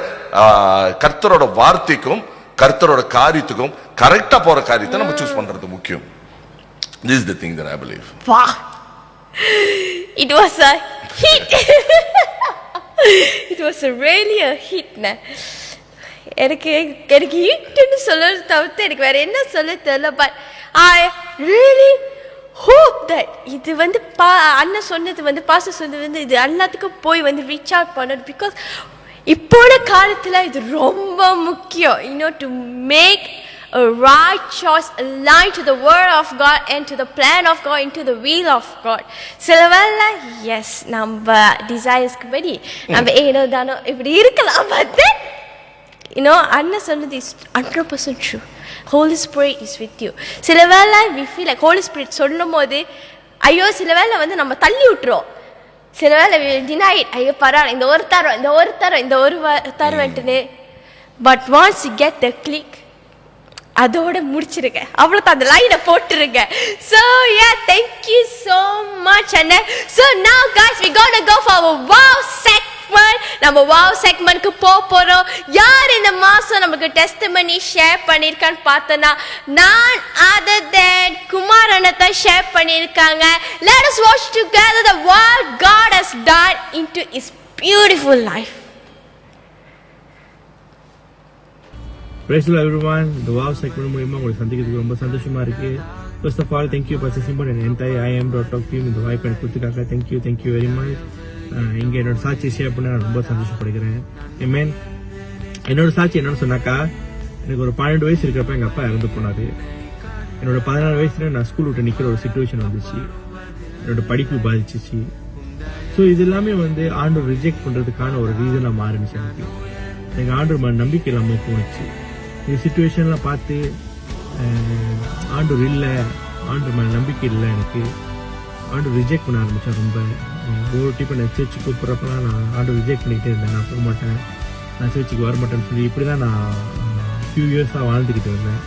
கர்த்தரோட வார்த்தைக்கும் கர்த்தரோட காரியத்துக்கும் கரெக்டா போற காரியத்தை நம்ம சூஸ் பண்றது முக்கியம். This is the thing that I believe. It was a hit. It was really a hit. எனக்கு ஹிட்னு சொல்றது தவிர்த்து எனக்கு வேற என்ன சொல்ல தெரியல. But I really hope that இது வந்து அண்ணன் சொன்னது வந்து பாஸ்டர் சொன்னது வந்து இது எல்லாத்துக்கும் போய் வந்து ரீச் அவுட் பண்ணணும். பிகாஸ் இப்போட காலத்துல இது ரொம்ப முக்கியம். to make a right choice aligned to the word of God and to the plan of God, into the will of God. சிலவேளை எஸ் நம்ம டிசைர்ஸ்க்கு படி நம்ம ஏனோ தானோ இப்படி இருக்கலாம். But then அண்ணன் சொன்னது is 100% true. Holy Spirit is with you. சிலவேளை we feel like Holy Spirit சொல்லும் போது ஐயோ சிலவேளை வந்து நம்ம தள்ளி விட்டுறோம். சிலவேளை we deny it. ஐயோ பரவாயில்ல, இந்த ஒரு தருவன்ட்டுன்னு. But once you get the click, அதோட முடிச்சிருங்க, அவ்வளவுதான், அந்த லைனை போட்டுருங்க. So yeah, thank you so much. And so now guys, we gonna go for our wow segment. நம்ம wow segmentக்கு போறோம். யார் இந்த மாசம் நமக்கு டெஸ்டிமனி ஷேர் பண்ணிருக்கான்னு பார்த்தனா நான் other than குமார் அண்ணா ஷேர் பண்ணிருக்காங்க. Let us watch together the what God has done into his beautiful life. Praise the Lord everyone. The wow segment மூலமா உங்களை சந்திக்கிறதுக்கு ரொம்ப சந்தோஷமா இருக்கு. First of all, thank you Pastor Simon and entire IM.talk team இந்த வாய்ப்பு எனக்கு கொடுத்துருக்காங்க. Thank you very much. இங்க என்னோட சாட்சி ஷேர் பண்ண நான் ரொம்ப சந்தோஷப்படுகிறேன். Amen. என்னோட சாட்சி என்னன்னு சொன்னாக்கா, எனக்கு ஒரு 12 வயசு இருக்கிறப்ப எங்க அப்பா இறந்து போனாரு. என்னோட 16 வயசுல நான் ஸ்கூல் விட்டு நிக்கிற ஒரு சிச்சுவேஷன் வந்துச்சு. என்னோட படிப்பு பாதிச்சிச்சு. ஸோ இது எல்லாமே வந்து ஆண்டவர் ரிஜெக்ட் பண்றதுக்கான ஒரு ரீசனா மாறிடுச்சு. எனக்கு ஆண்டவர் மேல நம்பிக்கை இல்லாம போனுச்சு. இந்த சிச்சுவேஷன்லாம் பார்த்து ஆண்டவர் இல்லை, ஆண்டவர் மேலே நம்பிக்கை இல்லை, எனக்கு ஆண்டவர் ரிஜெக்ட் பண்ண ஆரம்பித்தேன். ரொம்ப ஒரு டைப் நான் சர்ச்சுக்கு கூப்பிட்றப்பெல்லாம் நான் ஆண்டவர் ரிஜெக்ட் பண்ணிக்கிட்டே இருந்தேன். நான் போக மாட்டேன், நான் சர்ச்சுக்கு வர மாட்டேன்னு சொல்லி இப்படி தான் நான் ஃபியூ இயர்ஸாக வாழ்ந்துக்கிட்டு இருந்தேன்.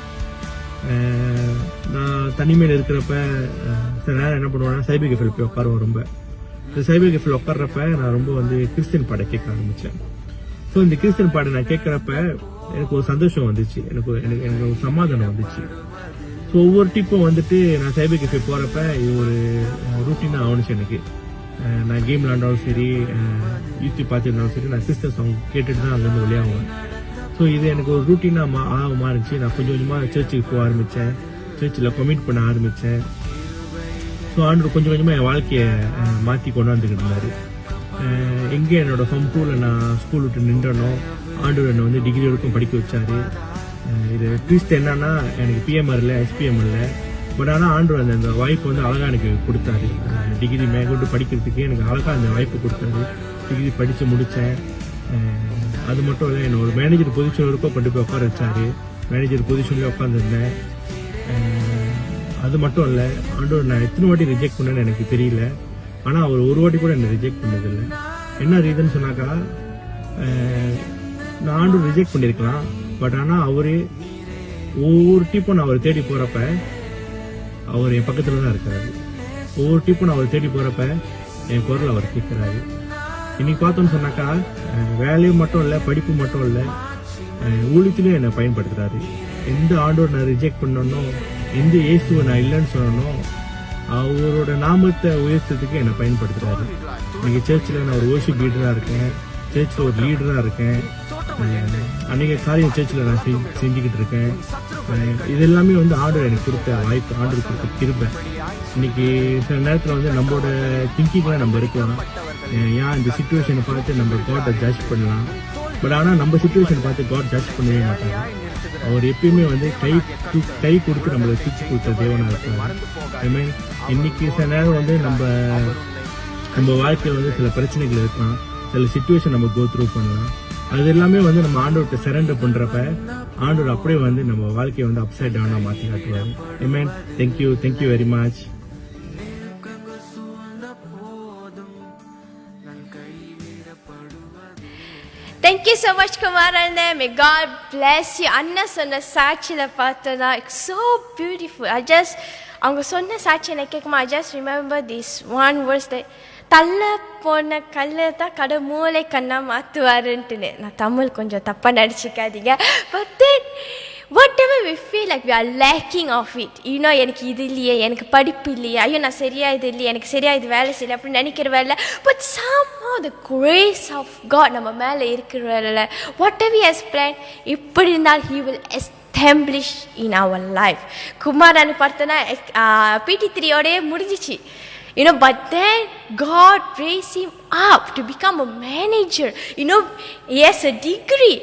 நான் தனிமையில் இருக்கிறப்ப சில நேரம் என்ன பண்ணுவேன்னா சைபர் கேஃபில் போய் உட்காருவேன். ரொம்ப இந்த சைபர் கேஃபில் உட்கார்றப்ப நான் ரொம்ப வந்து கிறிஸ்டியன் பாடை கேட்க ஆரம்பித்தேன். ஸோ இந்த கிறிஸ்டியன் பாடை நான் கேட்குறப்ப எனக்கு ஒரு சந்தோஷம் வந்துச்சு, எனக்கு ஒரு சமாதானம் வந்துச்சு. ஸோ ஒவ்வொரு டிப்பும் வந்துட்டு நான் சைபர் கேஃபே போகிறப்ப இது ஒரு ரூட்டீனாக ஆகணுச்சு எனக்கு. நான் கேம் விளாண்டாலும் சரி, யூடியூப் பார்த்துருந்தாலும் சரி, நான் கிறிஸ்டியன் சாங் கேட்டுட்டு தான் அங்கேருந்து வெளியாகுவேன். ஸோ இது எனக்கு ஒரு ரூட்டீனாக மாறிச்சு. நான் கொஞ்சம் கொஞ்சமாக சர்ச்சுக்கு போக ஆரம்பித்தேன், சர்ச்சில் கமிட் பண்ண ஆரம்பித்தேன். ஸோ ஆண்டவர் கொஞ்சம் கொஞ்சமாக என் வாழ்க்கையை மாற்றி கொண்டாந்துக்கிட்டு இருந்தார். எங்கே என்னோட ஹோம் டூவில் நான் ஸ்கூல் விட்டு நின்றனோ ஆண்டவர் என்னை வந்து டிகிரி வரைக்கும் படிக்க வச்சாரு. இது ட்விஸ்ட் என்னன்னா, எனக்கு பிஎம்ஆர் இல்லை, எஸ்பிஎம் இல்லை. பட் ஆனால் ஆண்டவர் அந்த வாய்ப்பு வந்து அழகாக எனக்கு கொடுத்தாரு. டிகிரி மேற்கொண்டு படிக்கிறதுக்கு எனக்கு அழகாக அந்த வாய்ப்பு கொடுத்தாரு. டிகிரி படித்து முடித்தேன். அது மட்டும் இல்லை, என்னை ஒரு மேனேஜர் பொசிஷன் வரைக்கும் கொண்டு போய் உட்கார வச்சாரு. மேனேஜர் பொசிஷன்லேயே உட்காந்துருந்தேன். அது மட்டும் இல்லை, ஆண்டவர் நான் எத்தனை வாட்டி ரிஜெக்ட் பண்ணேன்னு எனக்கு தெரியல. ஆனால் அவர் ஒரு வாட்டி கூட என்னை ரிஜெக்ட் பண்ணதில்லை. என்ன ரீசன் சொன்னாக்கா, நான் ஆண்டவர் ரிஜெக்ட் பண்ணியிருக்கலாம். பட் ஆனால் அவரே ஒவ்வொரு டிப்பும் நான் அவர் தேடி போகிறப்ப அவர் என் பக்கத்தில் தான் இருக்காரு. ஒவ்வொரு டிப்பும் நான் அவர் தேடி போகிறப்ப என் குரல் அவர் கேட்குறாரு. இன்னைக்கு பார்த்தோன்னு சொன்னாக்கா, வேலையும் மட்டும் இல்லை, படிப்பு மட்டும் இல்லை, ஊழியத்திலையும் என்னை பயன்படுத்துகிறாரு. எந்த ஆண்டவர் நான் ரிஜெக்ட் பண்ணணும், எந்த இயேசுவை நான் இல்லைன்னு சொல்லணும், அவரோட நாமத்தை உயர்த்ததுக்கு என்னை பயன்படுத்துகிறாரு. இன்னைக்கு சர்ச்சில் நான் ஒரு வர்ஷிப் லீடராக இருக்கேன். சர்ச்சில் ஒரு லீடராக இருக்கேன். அநேக காரியம் சர்ச்சில் நான் செஞ்சுக்கிட்டு இருக்கேன். இது எல்லாமே வந்து ஆண்டவர் எனக்கு கொடுத்த வாய்ப்பு, ஆண்டவர் கொடுத்த கிருபை. இன்னைக்கு சில நேரத்தில் வந்து நம்மளோட திங்கிங்லாம் நம்ம இருக்கலாம். ஏன் இந்த சுச்சுவேஷனை பார்த்து நம்ம காட்டை ஜட்ஜ் பண்ணலாம். பட் ஆனால் நம்ம சுச்சுவேஷனை பார்த்து காட் ஜட்ஜ் பண்ணவே மாட்டாங்க. அவர் எப்பயுமே வந்து கை கொடுத்து நம்மளை தூக்கி கொடுத்த தேவனாக இருப்பாங்க. ஐ இன்னைக்கு சில நேரம் வந்து நம்ம வாழ்க்கையில் வந்து சில பிரச்சனைகள் இருக்கலாம், சில சுச்சுவேஷன் நம்ம கோ த்ரூ பண்ணலாம். அது எல்லாமே வந்து நம்ம ஆண்டவர்கிட்ட சரண்டர் பண்றப்ப ஆண்டவர் அப்படியே வந்து நம்ம வாழ்க்கையை வந்து அப்சைட் டவுனா மாற்றி காட்டுவார். Amen. Thank you very much. Thank you so much, Kumaran. May God bless you. அண்ணா சொன்ன சாட்சியில பார்த்தனா it's so beautiful. அவங்க சொன்ன சாட்சி எனக்கு கேட்குமா, I just remember this one verse that தள்ள போன கல்லை தான் கடை மூளை கண்ணா மாற்றுவாருன்ட்டுன்னு. நான் தமிழ் கொஞ்சம் தப்பாக நடிச்சிக்காதீங்க. But then whatever we feel like we are lacking of it, எனக்கு இது இல்லையே, எனக்கு படிப்பு இல்லையே, ஐயோ நான் சரியா இது இல்லையே, எனக்கு சரியா இது வேலை செய்யலை அப்படின்னு நினைக்கிற வேலை. But somehow the grace of God நம்ம மேலே இருக்கிற வேலை, whatever he has planned, இப்படி இருந்தால் he will establish in our life. குமாரான்னு பார்த்தோன்னா PT3 முடிஞ்சிச்சு. But then God raised him up to become a manager. He has a degree.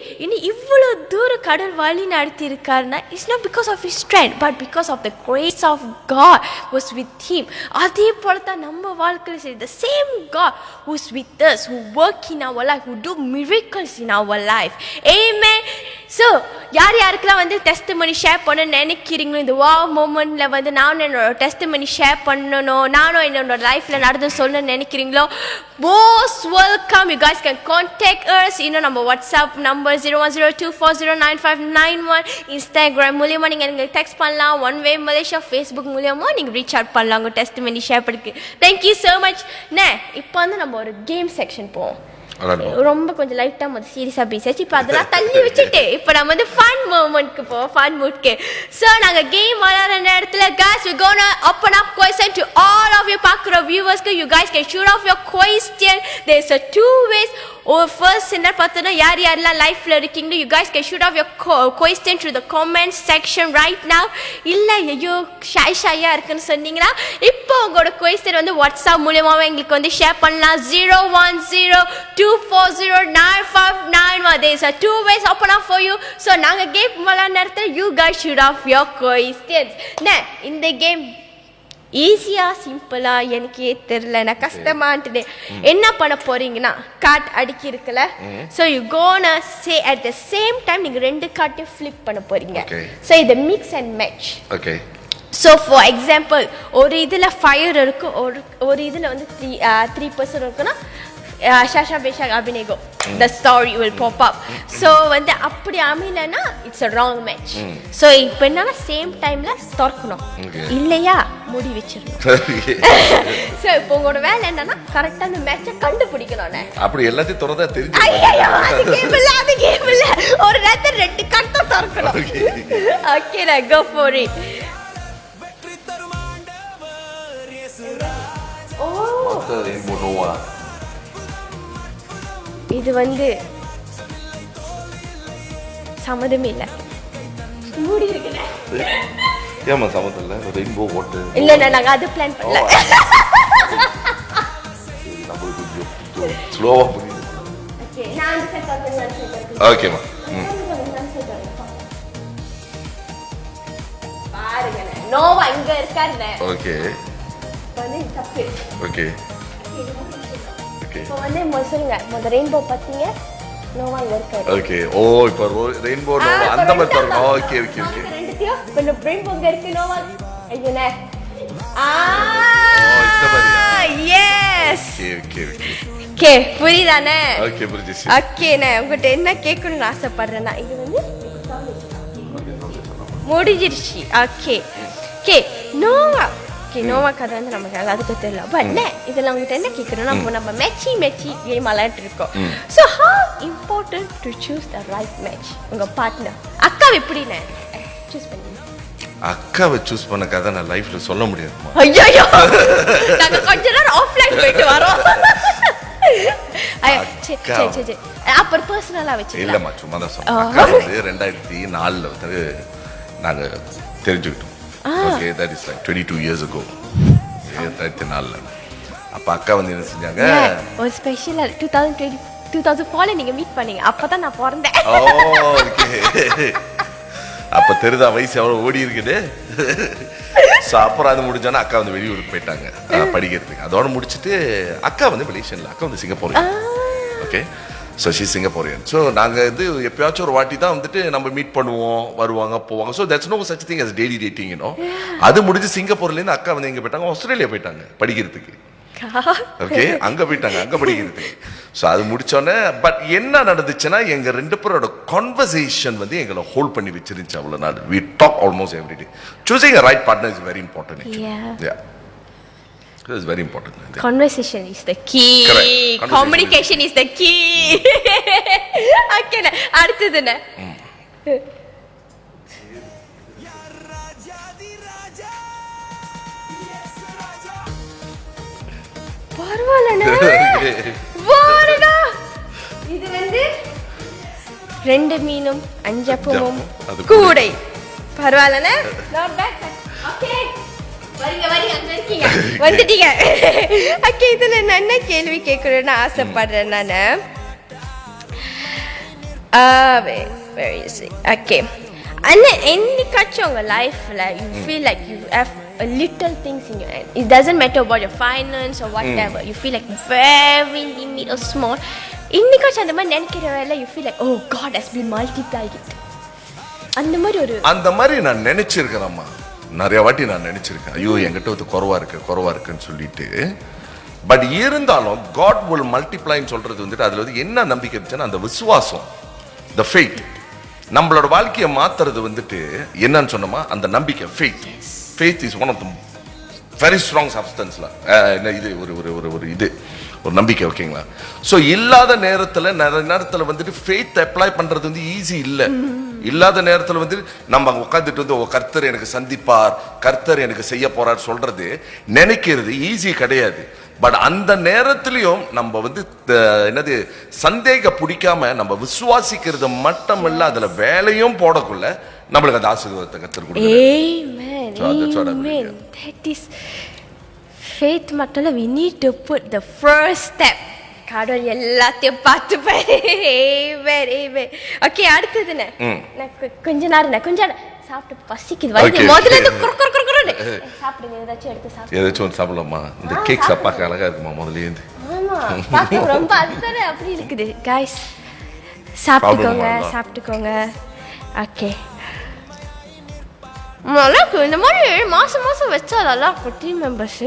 இவ்வளோ தூரம் கடல் வழி நடத்தி இருக்காருன்னா it's not because of his strength, but because of the grace of God was with him. அதே போல தான் நம்ம வாழ்க்கையில் சரி, the same God who's with us, who work in our life, who do miracles in our life. Amen. So யாருக்கெல்லாம் வந்து testimony share பண்ண நினைக்கிறீங்களோ, இந்த வா மோமெண்ட்ல வந்து நானும் என்னோட டெஸ்டிமனி ஷேர் பண்ணணும், நானும் என்னோட லைஃப்ல நடந்து சொல்ல நினைக்கிறீங்களோ, most welcome. You guys can contact us. நம்ம வாட்ஸ்அப் நம்பர் 0102409591, இன்ஸ்டாகிராம் மூலியமா நீங்க எனக்கு டெக்ஸ்ட் பண்ணலாம். ஒன் வே மலேசியா ஃபேஸ்புக் மூலியமா நீங்க ரீச் அவுட் பண்ணலாம் உங்க டெஸ்டிமனி ஷேர் பண்ணி. Thank you so much. இப்போ வந்து நம்ம ஒரு கேம் செக்ஷன் போவோம். ரொம்ப கொஞ்சம் லைட்டா முதல் சீரியஸா பேசியாச்சு. இப்போ அதெல்லாம் தள்ளி வச்சுட்டு இப்போ நம்ம வந்து ஃபன் மூமெண்ட்க்கு போவோம், ஃபன் மூட்க்கு. ஸோ நாங்கள் கேம் விளையாடுற நேரத்தில் guys we're gonna open up question to all of you பார்க்குற வியூவர்ஸ்க்கு. you guys can shoot off your question. there's a 2 ways. First என்ன பார்த்தோன்னா யாரெல்லாம் லைஃப்ல இருக்கீங்களோ you guys can shoot off your question through the comment section right now. இல்லை ஐயோ ஷாயா இருக்குன்னு சொன்னீங்கன்னா இப்போ உங்களோட question வந்து வாட்ஸ்அப் மூலியமாவே எங்களுக்கு வந்து ஷேர் பண்ணலாம். 0102409591. there's a 2 ways open up for you. So நாங்கள் கேம் விளையாட நேரத்தில் you guys shoot off your questions. இந்த கேம் ஈஸியா சிம்பிளா எனக்கே தெரியல, நான் கஷ்டமான்ட்டு. என்ன பண்ண போறீங்கன்னா கார்ட் அடிக்கி இருக்குல்ல, so you gonna say at the same time நீங்க 2 கார்ட்டையும் ஃபிளிப் பண்ண போறீங்க. ஸோ இது mix and match. Okay. So for example ஒரு இதில் ஃபயர் இருக்கும், ஒரு இதில் வந்து 3% இருக்குன்னா ஷாஷா பேஷா அபிநேகோ the story will pop up. So வந்து அப்படி அமையலன்னா it's a wrong match. So இப்போ என்னன்னா சேம் டைம்ல திறக்கணும், இல்லையா முடி வச்சிடணும். ஸோ இப்போ உங்களோட வேலை என்னன்னா கரெக்டா அந்த மேட்சை கண்டுபிடிக்கணும். அப்படி எல்லாத்தையும் திறந்தா தெரிஞ்சு அது கேம் இல்ல, ஒரு நேரத்துல 2 கார்டு தான் திறக்கணும். ஓகே நான் go for it. இது வந்து சம்மதமே இல்ல, மூடி இருக்குனே. ஏமா சம்மதம் இல்ல? Rainbow what? இல்ல நாங்க அது பிளான் பண்ணல. நம்ம கொஞ்சம் ஸ்லோவா பண்ணி. ஓகே நான் அந்த செட் பண்ணலாம். ஓகேமா. பாருங்க நோவா இங்க இருக்காருனே. ஓகே வந்து தப்பு. ஓகே இப்போ வந்து சொல்லுங்க முதல்ல ரெயின்போ பாத்தீங்க, நோவா இங்க இருக்காரு. ஓகே. ஓ இப்போ ரெயின்போ நோவா அந்த மாதிரி தரணும். Okay okay okay. ரெண்டுத்தையும் கொஞ்சம் ரெயின்போ இங்க இருக்கு, நோவா ஐயோனே. எஸ். ஓகே ஓகே ஓகே புரியுதானே? ஓகே புரிஞ்சிச்சு. ஓகேண்ணே உங்ககிட்ட என்ன கேட்கணும்னு ஆசைப்படுறேன்னா இது வந்து முடிஞ்சிருச்சு. Okay okay Noah. Okay Noah கதை வந்து நமக்கு எல்லாத்துக்கும் தெரியல. பட் இதெல்லாம் உங்ககிட்ட என்ன கேட்கணும்னா நம்ம மேட்சி கேம் விளையாட்டு இருக்கோம். So how important to choose the right match. உங்க பார்ட்னர் அக்காவை எப்படின்னு சூஸ் பண்ணி அக்காவை சூஸ் பண்ண கதை நான் லைஃப்ல சொல்ல முடியாதுமா. ஐயோ நாங்க கொஞ்ச நேரம் ஆஃப்லைன் போயிட்டு வரோம். சரி அப்புறம் பர்சனலா வச்சுக்கலாம். இல்லம்மா சும்மா தான் சொன்னேன். அக்கா வந்து 2004 வந்து நாங்க தெரிஞ்சுக்கிட்டோம். Okay, that is like 22 years ago. 2004 அப்ப அக்கா வந்து என்ன செஞ்சாங்க, ஒரு ஸ்பெஷலா 2004 நீங்க மீட் பண்ணீங்க. அப்பதான் நான் பிறந்தேன். ஓகே. அப்ப தெரிதா வயசு எவ்வளவு ஓடி இருக்குது. ஸோ அப்புறம் அது முடிஞ்சோன்னா அக்கா வந்து வெளியூருக்கு போயிட்டாங்க படிக்கிறதுக்கு. அதோட முடிச்சுட்டு அக்கா வந்து மலேசியன்ல, அக்கா வந்து Singaporean. Okay, so she Singaporean. So நாங்கள் இது எப்பயாச்சும் ஒரு வாட்டி தான் வந்துட்டு நம்ம மீட் பண்ணுவோம், வருவாங்க போவாங்க. So that's no such thing as daily dating. அது முடிஞ்சு சிங்கப்பூர்லேருந்து அக்கா வந்து எங்கே போயிட்டாங்க, ஆஸ்திரேலியா போயிட்டாங்க படிக்கிறதுக்கு. ஓகே, அங்க போயிட்டாங்க, அங்க படிக்கிறதுக்கு. ஸோ அது முடிச்சோன்னே பட் என்ன நடந்துச்சுன்னா எங்க ரெண்டு பேரோட கான்வர்சேஷன் வந்து எங்களை ஹோல்ட் பண்ணி வச்சிருந்துச்சு அவ்வளோ நாள். We talk almost every day. Choosing a right partner is very important. Yeah, it is very important. Conversation is the key. Correct. Communication is the key. Okay, அடுத்ததுன பரவாயில்லண்ணா. வாடா, இது வந்து 2 மீனும் 5 அப்பமும் கூடை. பரவாயில்லண்ணா, not bad. ஓகே, வரீங்க அங்க இருக்கீங்க, வந்துட்டீங்க. ஓகே, இதுல நான் என்ன கேள்வி கேட்கணும்னு ஆசைப்படுறேன் நானு. where is it? Okay, அண்ணா என்னைக்காச்சும் உங்க லைஃப்ல you feel like you have a little things in your hand, it doesn't matter about your finance or whatever, you feel like very limit or small, இன்னைக்காச்சும் அந்த மாதிரி நினைக்கிற வேலை you feel like oh God has been multiplied it, அந்த மாதிரி நான் நினைச்சிருக்கிறேம்மா. நிறைய வாட்டி நான் நினைச்சிருக்கேன், ஐயோ என்கிட்ட வந்து குறவா இருக்குன்னு சொல்லிட்டு. பட் இருந்தாலும் காட் will multiplyன்னு சொல்றது வந்துட்டு அதுல வந்து என்ன நம்பிக்கை இருந்துச்சுன்னா அந்த விசுவாசம், the faith. நம்மளோட வாழ்க்கையை மாத்துறது வந்துட்டு என்னன்னு சொன்னோமா அந்த நம்பிக்கை, faith is one of the very strong substanceல இது ஒரு நம்பிக்கை. ஓகேங்களா? ஸோ இல்லாத நேரத்தில் நிறைய நேரத்தில் வந்துட்டு ஃபெய்த் அப்ளை பண்றது வந்து ஈஸி இல்லை. இல்லாத நேரத்தில் வந்து நம்ம உட்காந்துட்டு வந்து கர்த்தர் எனக்கு சந்திப்பார், கர்த்தர் எனக்கு செய்ய போறார் சொல்றது நினைக்கிறது ஈஸி கிடையாது. பட் அந்த நேரத்திலையும் நம்ம வந்து என்னது சந்தேக பிடிக்காம நம்ம விசுவாசிக்கிறது மட்டும் இல்ல, அதுல வேலையும் போடக்குள்ள நம்மளுக்கு அந்த ஆசீர்வாதத்தை கர்த்தர் கொடுக்கிறார். faith மட்டும் we need to put the first step. கடவுள் எல்லாத்தையும் பார்த்துப்பாரு. ஓகே, அடுத்ததுன்னு கொஞ்ச நேரம் சாப்பிட்டு பசிக்குது, வருது முதல்ல சாப்பிடுங்க, ஏதாச்சும் எடுத்து சாப்பிடுங்க. ஏதாச்சும் ஒன்று சாப்பிடலாமா? இந்த கேக் சாப்பாக்கு அழகா இருக்குமா முதல்ல இருந்து? ஆமா, பார்க்க ரொம்ப அதுதானே அப்படி இருக்குது. गाइस சாப்பிட்டுக்கோங்க. ஓகே, நல்லா இந்த மாதிரி மாசம் வச்சா நல்லா இருக்கும் டீம் மெம்பர்ஸ்.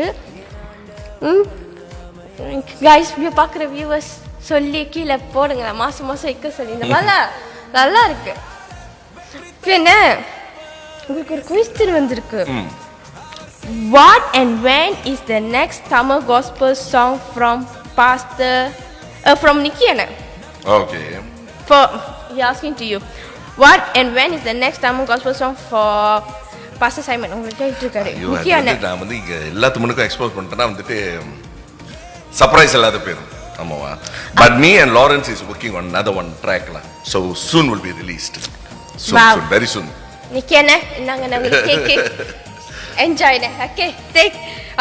गाइस பார்க்குற வியூவர்ஸ் சொல்லி கீழே போடுங்க, மாசம் வைக்க சொல்லி. இந்த மாதிரி நல்லா இருக்கு. என்ன உங்களுக்கு ஒரு கொஸ்டின் வந்திருக்கு. What and when is the next Tamil gospel song from Nikki Anna? Okay. He asking to you. What and when is the next Tamil gospel song for Pastor Simon? உங்களுக்கு கேட்டிருக்காரு Nikki Anna. நான் வந்து இங்க எல்லாத்துக்கும் expose பண்ணிட்டேன்னா வந்துட்டு surprise இல்லாத பேரும். ஆமாவா? But me and Lawrence is working on another one trackல. So soon will be released. Soon, very soon. Nikki Anna, நாங்க கேக் என்ஜாய்.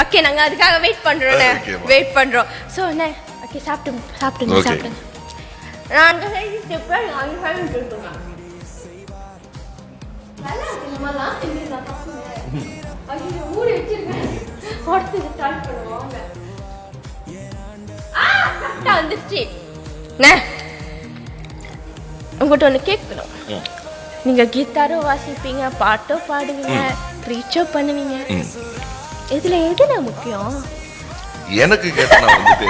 ஓகே, நாங்க அதுக்காக வெயிட் பண்றோம். சோ ஓகே, சாப்பிடுங்க. நான் அந்த சைடு ஸ்டெப்பர் நான் ஃபைன் சொல்றேன். நல்லா இருக்குமா இந்த சாப்பிடுங்க. ஐயோ மூடி வச்சிருக்கேன். அடுத்து ஸ்டார்ட் பண்ணுவோம். கரெக்டா வந்துச்சு. உங்கள்கிட்ட ஒன்று கேட்கணும். நீங்க கிட்டாரும் வாசிப்பீங்க, பாட்டும் பாடுவீங்க, ப்ரீச்சோ பண்ணுவீங்க, இதுல எதுனா முக்கியம்? எனக்கு கேட்டா வந்துட்டு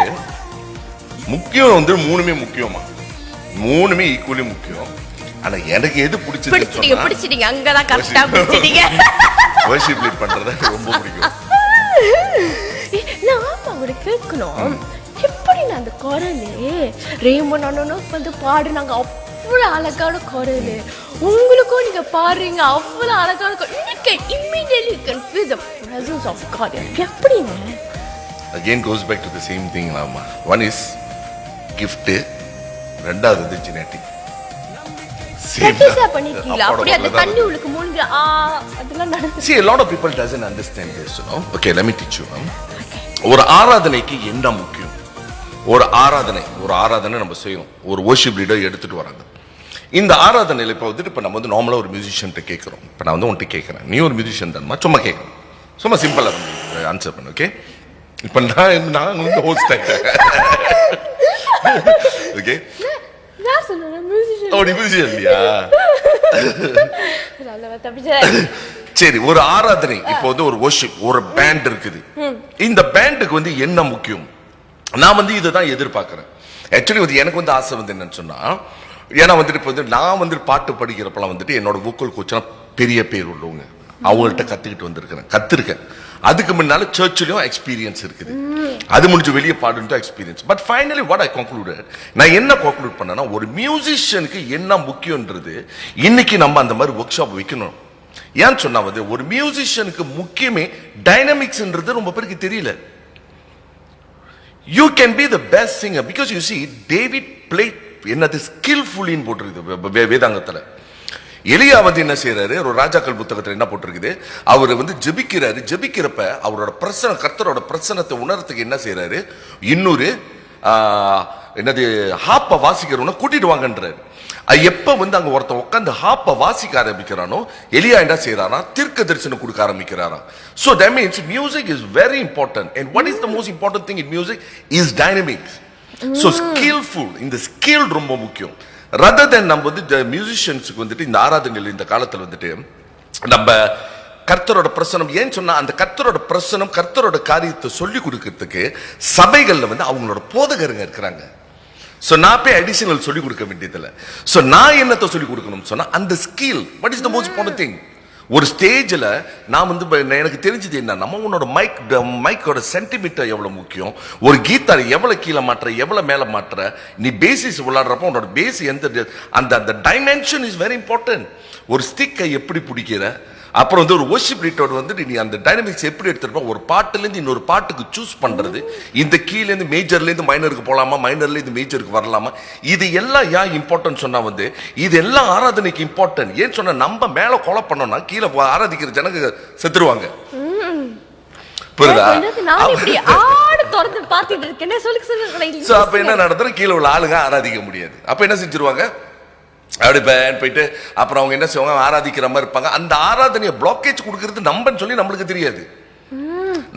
முக்கியம் வந்து மூணுமே முக்கியமா, மூணுமே ஈக்குவலி முக்கியம். ஆனா எனக்கு எது பிடிச்சிட்டீங்க அங்கதான் கரெக்டா பிடிச்சிட்டீங்க. வர்ஷிப் லீட் பண்றது ரொம்ப பிடிக்கும். நான் அவரை கேட்கணும், எப்படி நான் அந்த குரலே ரேமன் அண்ணனும் வந்து பாடுனாங்க, அவ்வளோ அழகான குரல். உங்களுக்கும் நீங்க பாடுறீங்க, அவ்வளோ அழகான குரல். Immediately you can feel the presence of God. எப்படிங்க? Again goes back to the same thing, Lama. One is gift, ரெண்டாவது வந்து ஜெனட்டிக். பிராக்டிஸா பண்ணிருக்கீங்களா? அப்படி அந்த தண்ணி உங்களுக்கு மூழ்கி அதெல்லாம் நடந்து. See, a lot of people doesn't understand this, you know. Okay, let me teach you. ஒரு ஆராதனைக்கு என்ன முக்கியம்? ஒரு ஆராதனை நம்ம செய்யணும். ஒரு worship leader எடுத்துட்டு வராங்க. இந்த ஆராதனையில இப்ப வந்துட்டு இப்ப நம்ம வந்து நார்மலா ஒரு மியூசிஷியன்ட்ட கேட்கிறோம். இப்ப நான் வந்து உன்கிட்ட கேட்கிறேன், நீ ஒரு மியூசிஷியன் தானமா? சும்மா கேட்கணும், சும்மா சிம்பிளா வந்து ஆன்சர் பண்ணு. ஓகே, இப்ப நான் வந்து ஹோஸ்ட் ஆயிட்டேன். ஓகே, நான் சொன்னேன் மியூசிஷியன். ஓ, நீ மியூசிஷியன் இல்லையா? சரி, ஒரு ஆராதனை இப்போ வந்து ஒரு worship, ஒரு பேண்ட் இருக்குது. இந்த பேண்டுக்கு வந்து என்ன முக்கியம்? நான் வந்து இதுதான் எதிர்பார்க்கிறேன். ஆக்சுவலி வந்து எனக்கு வந்து ஆசை வந்து என்னன்னு சொன்னா, ஏன்னா வந்துட்டு இப்போ வந்து நான் வந்து பாட்டு படிக்கிறப்பெல்லாம் வந்துட்டு என்னோட வோக்கல் கோச்செல்லாம் பெரிய பேர் உள்ளவங்க, அவங்கள்ட்ட கத்துருக்கேன். அதுக்கு முன்னால சர்ச்சிலும் எக்ஸ்பீரியன்ஸ் இருக்குது. அது முடிஞ்சு வெளியே பாடுன்ட்டு experience. But finally what I concluded, நான் என்ன கன்க்ளூட் பண்ணேன்னா, ஒரு மியூசிஷியனுக்கு என்ன முக்கியன்றது இன்னைக்கு நம்ம அந்த மாதிரி ஒர்க் ஷாப் வைக்கணும். ஏன்னு சொன்னா வந்து ஒரு மியூசிஷியனுக்கு முக்கியமே டைனமிக்ஸ்ன்றது ரொம்ப பேருக்கு தெரியல. You can be the best singer because you see David played என்னது skillfully போட்டிருக்கு வேதாங்கத்துல. எலியா வந்து என்ன செய்யறாரு, ஒரு ராஜாக்கள் புத்தகத்துல என்ன போட்டிருக்குது, அவர் வந்து ஜெபிக்கிறப்ப அவரோட பிரசனம், கர்த்தரோட பிரசனத்தை உணர்றதுக்கு என்ன செய்யறாரு, இன்னொரு என்னது ஹாப்ப வாசிக்கிறவன கூட்டிட்டு வாங்கன்றாரு. எப்ப வந்து அங்க ஒருத்தன் உட்காந்து ஹாப்ப வாசிக்க ஆரம்பிக்கிறானோ, எலியா என்ன செய்யறானா, தீர்க்க தரிசனம் கொடுக்க ஆரம்பிக்கிறாரா. So that means music is very important, and what is the most important thing in music is dynamics. So skillful, இந்த ஸ்கில் ரொம்ப முக்கியம். rather than நம்ம வந்து மியூசிஷியன்ஸ்க்கு வந்துட்டு இந்த ஆராதனையில் இந்த காலத்துல வந்துட்டு நம்ம கர்த்தரோட பிரசனம், ஏன்னு சொன்னா அந்த கர்த்தரோட பிரசனம், கர்த்தரோட காரியத்தை சொல்லி கொடுக்கிறதுக்கு சபைகள்ல வந்து அவங்களோட போதகருங்க இருக்கிறாங்க. சோ நான் போய் அடிஷனல் சொல்லி கொடுக்க வேண்டியதில்லை. சோ நான் என்னத்தை சொல்லி கொடுக்கணும் சொன்னா அந்த skill, what is the most important thing. ஒரு ஸ்டேஜ்ல நான் வந்து எனக்கு தெரிஞ்சது என்ன, நம்ம உன்னோட மைக்கோட சென்டிமீட்டர் எவ்வளவு முக்கியம், ஒரு கீதாரை எவ்வளவு கீழே மாற்ற எவ்வளவு மேல மாற்ற, நீ பேசிஸ் விளையாடுறப்ப உன்னோட பேஸ் எந்த அந்த டைமென்ஷன் இஸ் வெரி இம்பார்ட்டன்ட். ஒரு ஸ்டிக்கை எப்படி பிடிக்கிற, அப்புறம் வந்து ஒரு வொர்ஷிப் லீடர் வந்து நீ அந்த டைனமிக்ஸ் எப்படி எடுத்துருப்ப, ஒரு பாட்டுல இருந்து இன்னொரு பாட்டுக்கு சூஸ் பண்றது, இந்த கீழ இருந்து மேஜர்ல இருந்து மைனருக்கு போலாமா, மைனர்ல இருந்து மேஜருக்கு வரலாமா, இது எல்லாம் ஏன் இம்பார்ட்டன்ட் சொன்னா வந்து இது எல்லாம் ஆராதனைக்கு இம்பார்ட்டன்ட். ஏன்னு சொன்னா நம்ம மேல கொலை பண்ணோம்னா கீழே ஆராதிக்கிற ஜனங்க செத்துருவாங்க. புரியுதா? அப்ப என்ன நடந்துரும், கீழே உள்ள ஆளுங்க ஆராதிக்க முடியாது. அப்ப என்ன செஞ்சிருவாங்க, அப்படி போயிட்டு அப்புறம் அவங்க என்ன செய்வாங்க, ஆராதிக்கிற மாதிரி இருப்பாங்க. அந்த ஆராதனையை பிளாக்கேஜ் கொடுக்கறது நம்பன்னு சொல்லி நம்மளுக்கு தெரியாது.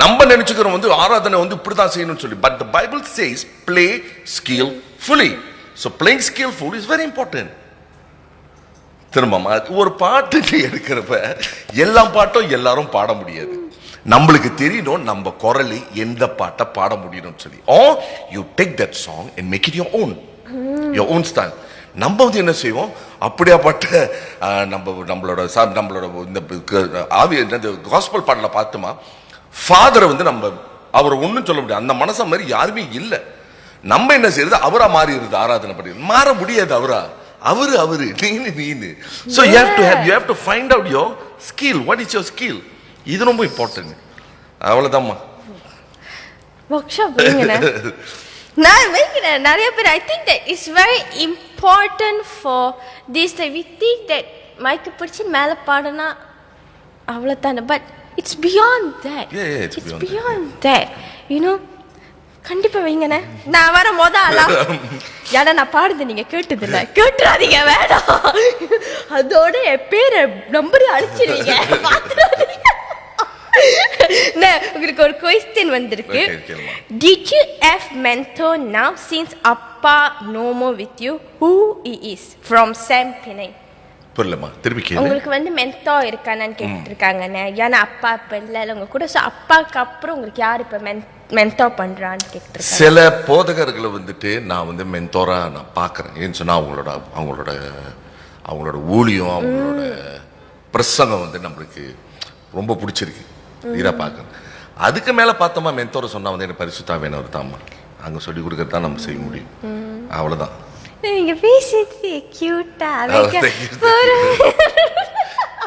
நம்ம நினைச்சுக்கிறோம் வந்து ஆராதனை வந்து இப்படிதான் செய்யணும்னு சொல்லி. But the Bible chase play skillfully. So playing skillful is very important. திரும்பமா ஒரு பாட்டு எடுக்கிறப்ப எல்லா பாட்டும் எல்லாரும் பாட முடியாது. நம்மளுக்கு தெரியணும் நம்ம குரல் எந்த பாட்டை பாட முடியும்னு சொல்லி. Or you take that song and make it your own style. நம்ம வந்து என்ன செய்வோம், அப்படியாப்பட்ட நம்மளோட இந்த ஆவி காஸ்பல் பாடல பார்த்தோமா, ஃபாதரை வந்து நம்ம அவரை ஒன்றும் சொல்ல முடியாது, அந்த மனசை மாதிரி யாருமே இல்லை. நம்ம என்ன செய்யறது, அவரா மாறிடுது, ஆராதனை பண்ணி மாற முடியாது. அவரு நீனு. So you have to find out your skill. What is your skill? இது ரொம்ப இம்பார்ட்டன்ட். அவ்வளவுதான்மா. நான் வைக்கிறேன் நிறைய பேர். I think that it's very important for this that we think that மைக்கு பிடிச்சி மேல பாடனா அவ்வளவுதானே. But it's beyond that. Yeah, it's beyond that. You know, கண்டிப்பா வைங்கண்ணே. நான் வர ஏன்னா நான் பாடுது நீங்க கேட்டதில்ல, கேட்டுறாதீங்க வேண்டாம். அதோட என் பேரை நம்பர் அழிச்சிருவீங்க, பாத்துறாதீங்க. உங்களுக்கு ஒரு क्वेश्चन வந்திருக்கு. Did you have mentor now since Appa no more with you? Who he is? From Sam Pinay. புரியலமா, திருப்பி கேளு. உங்களுக்கு வந்து மென்டார் இருக்கானன்னு கேட்டுட்டு இருக்காங்கண்ணே. ஏன்னா அப்பா இப்ப இல்ல உங்க கூட, சோ அப்பாக்கு அப்புறம் உங்களுக்கு யார் இப்ப மென்டார் பண்றான்னு கேட்டுட்டு இருக்காங்க. சில போதகர்களை வந்துட்டு நான் வந்து மென்டாரா நான் பாக்குறேன். ஏன்னு சொன்னா அவங்களோட ஊழியம், அவங்களோட பிரசங்கம் வந்து நம்மளுக்கு ரொம்ப பிடிச்சிருக்கு, இதா பாக்குறேன். அதுக்கு மேல பார்த்தோமா மென்டாரை சொன்னா வந்து எனக்கு பரிசுத்தாவியானவர் தான்மா, அங்க சொல்லி கொடுக்கறது தான் நம்ம செய்ய முடியும். அவ்வளவுதான். நீங்க பேசிட்டு கியூட்டா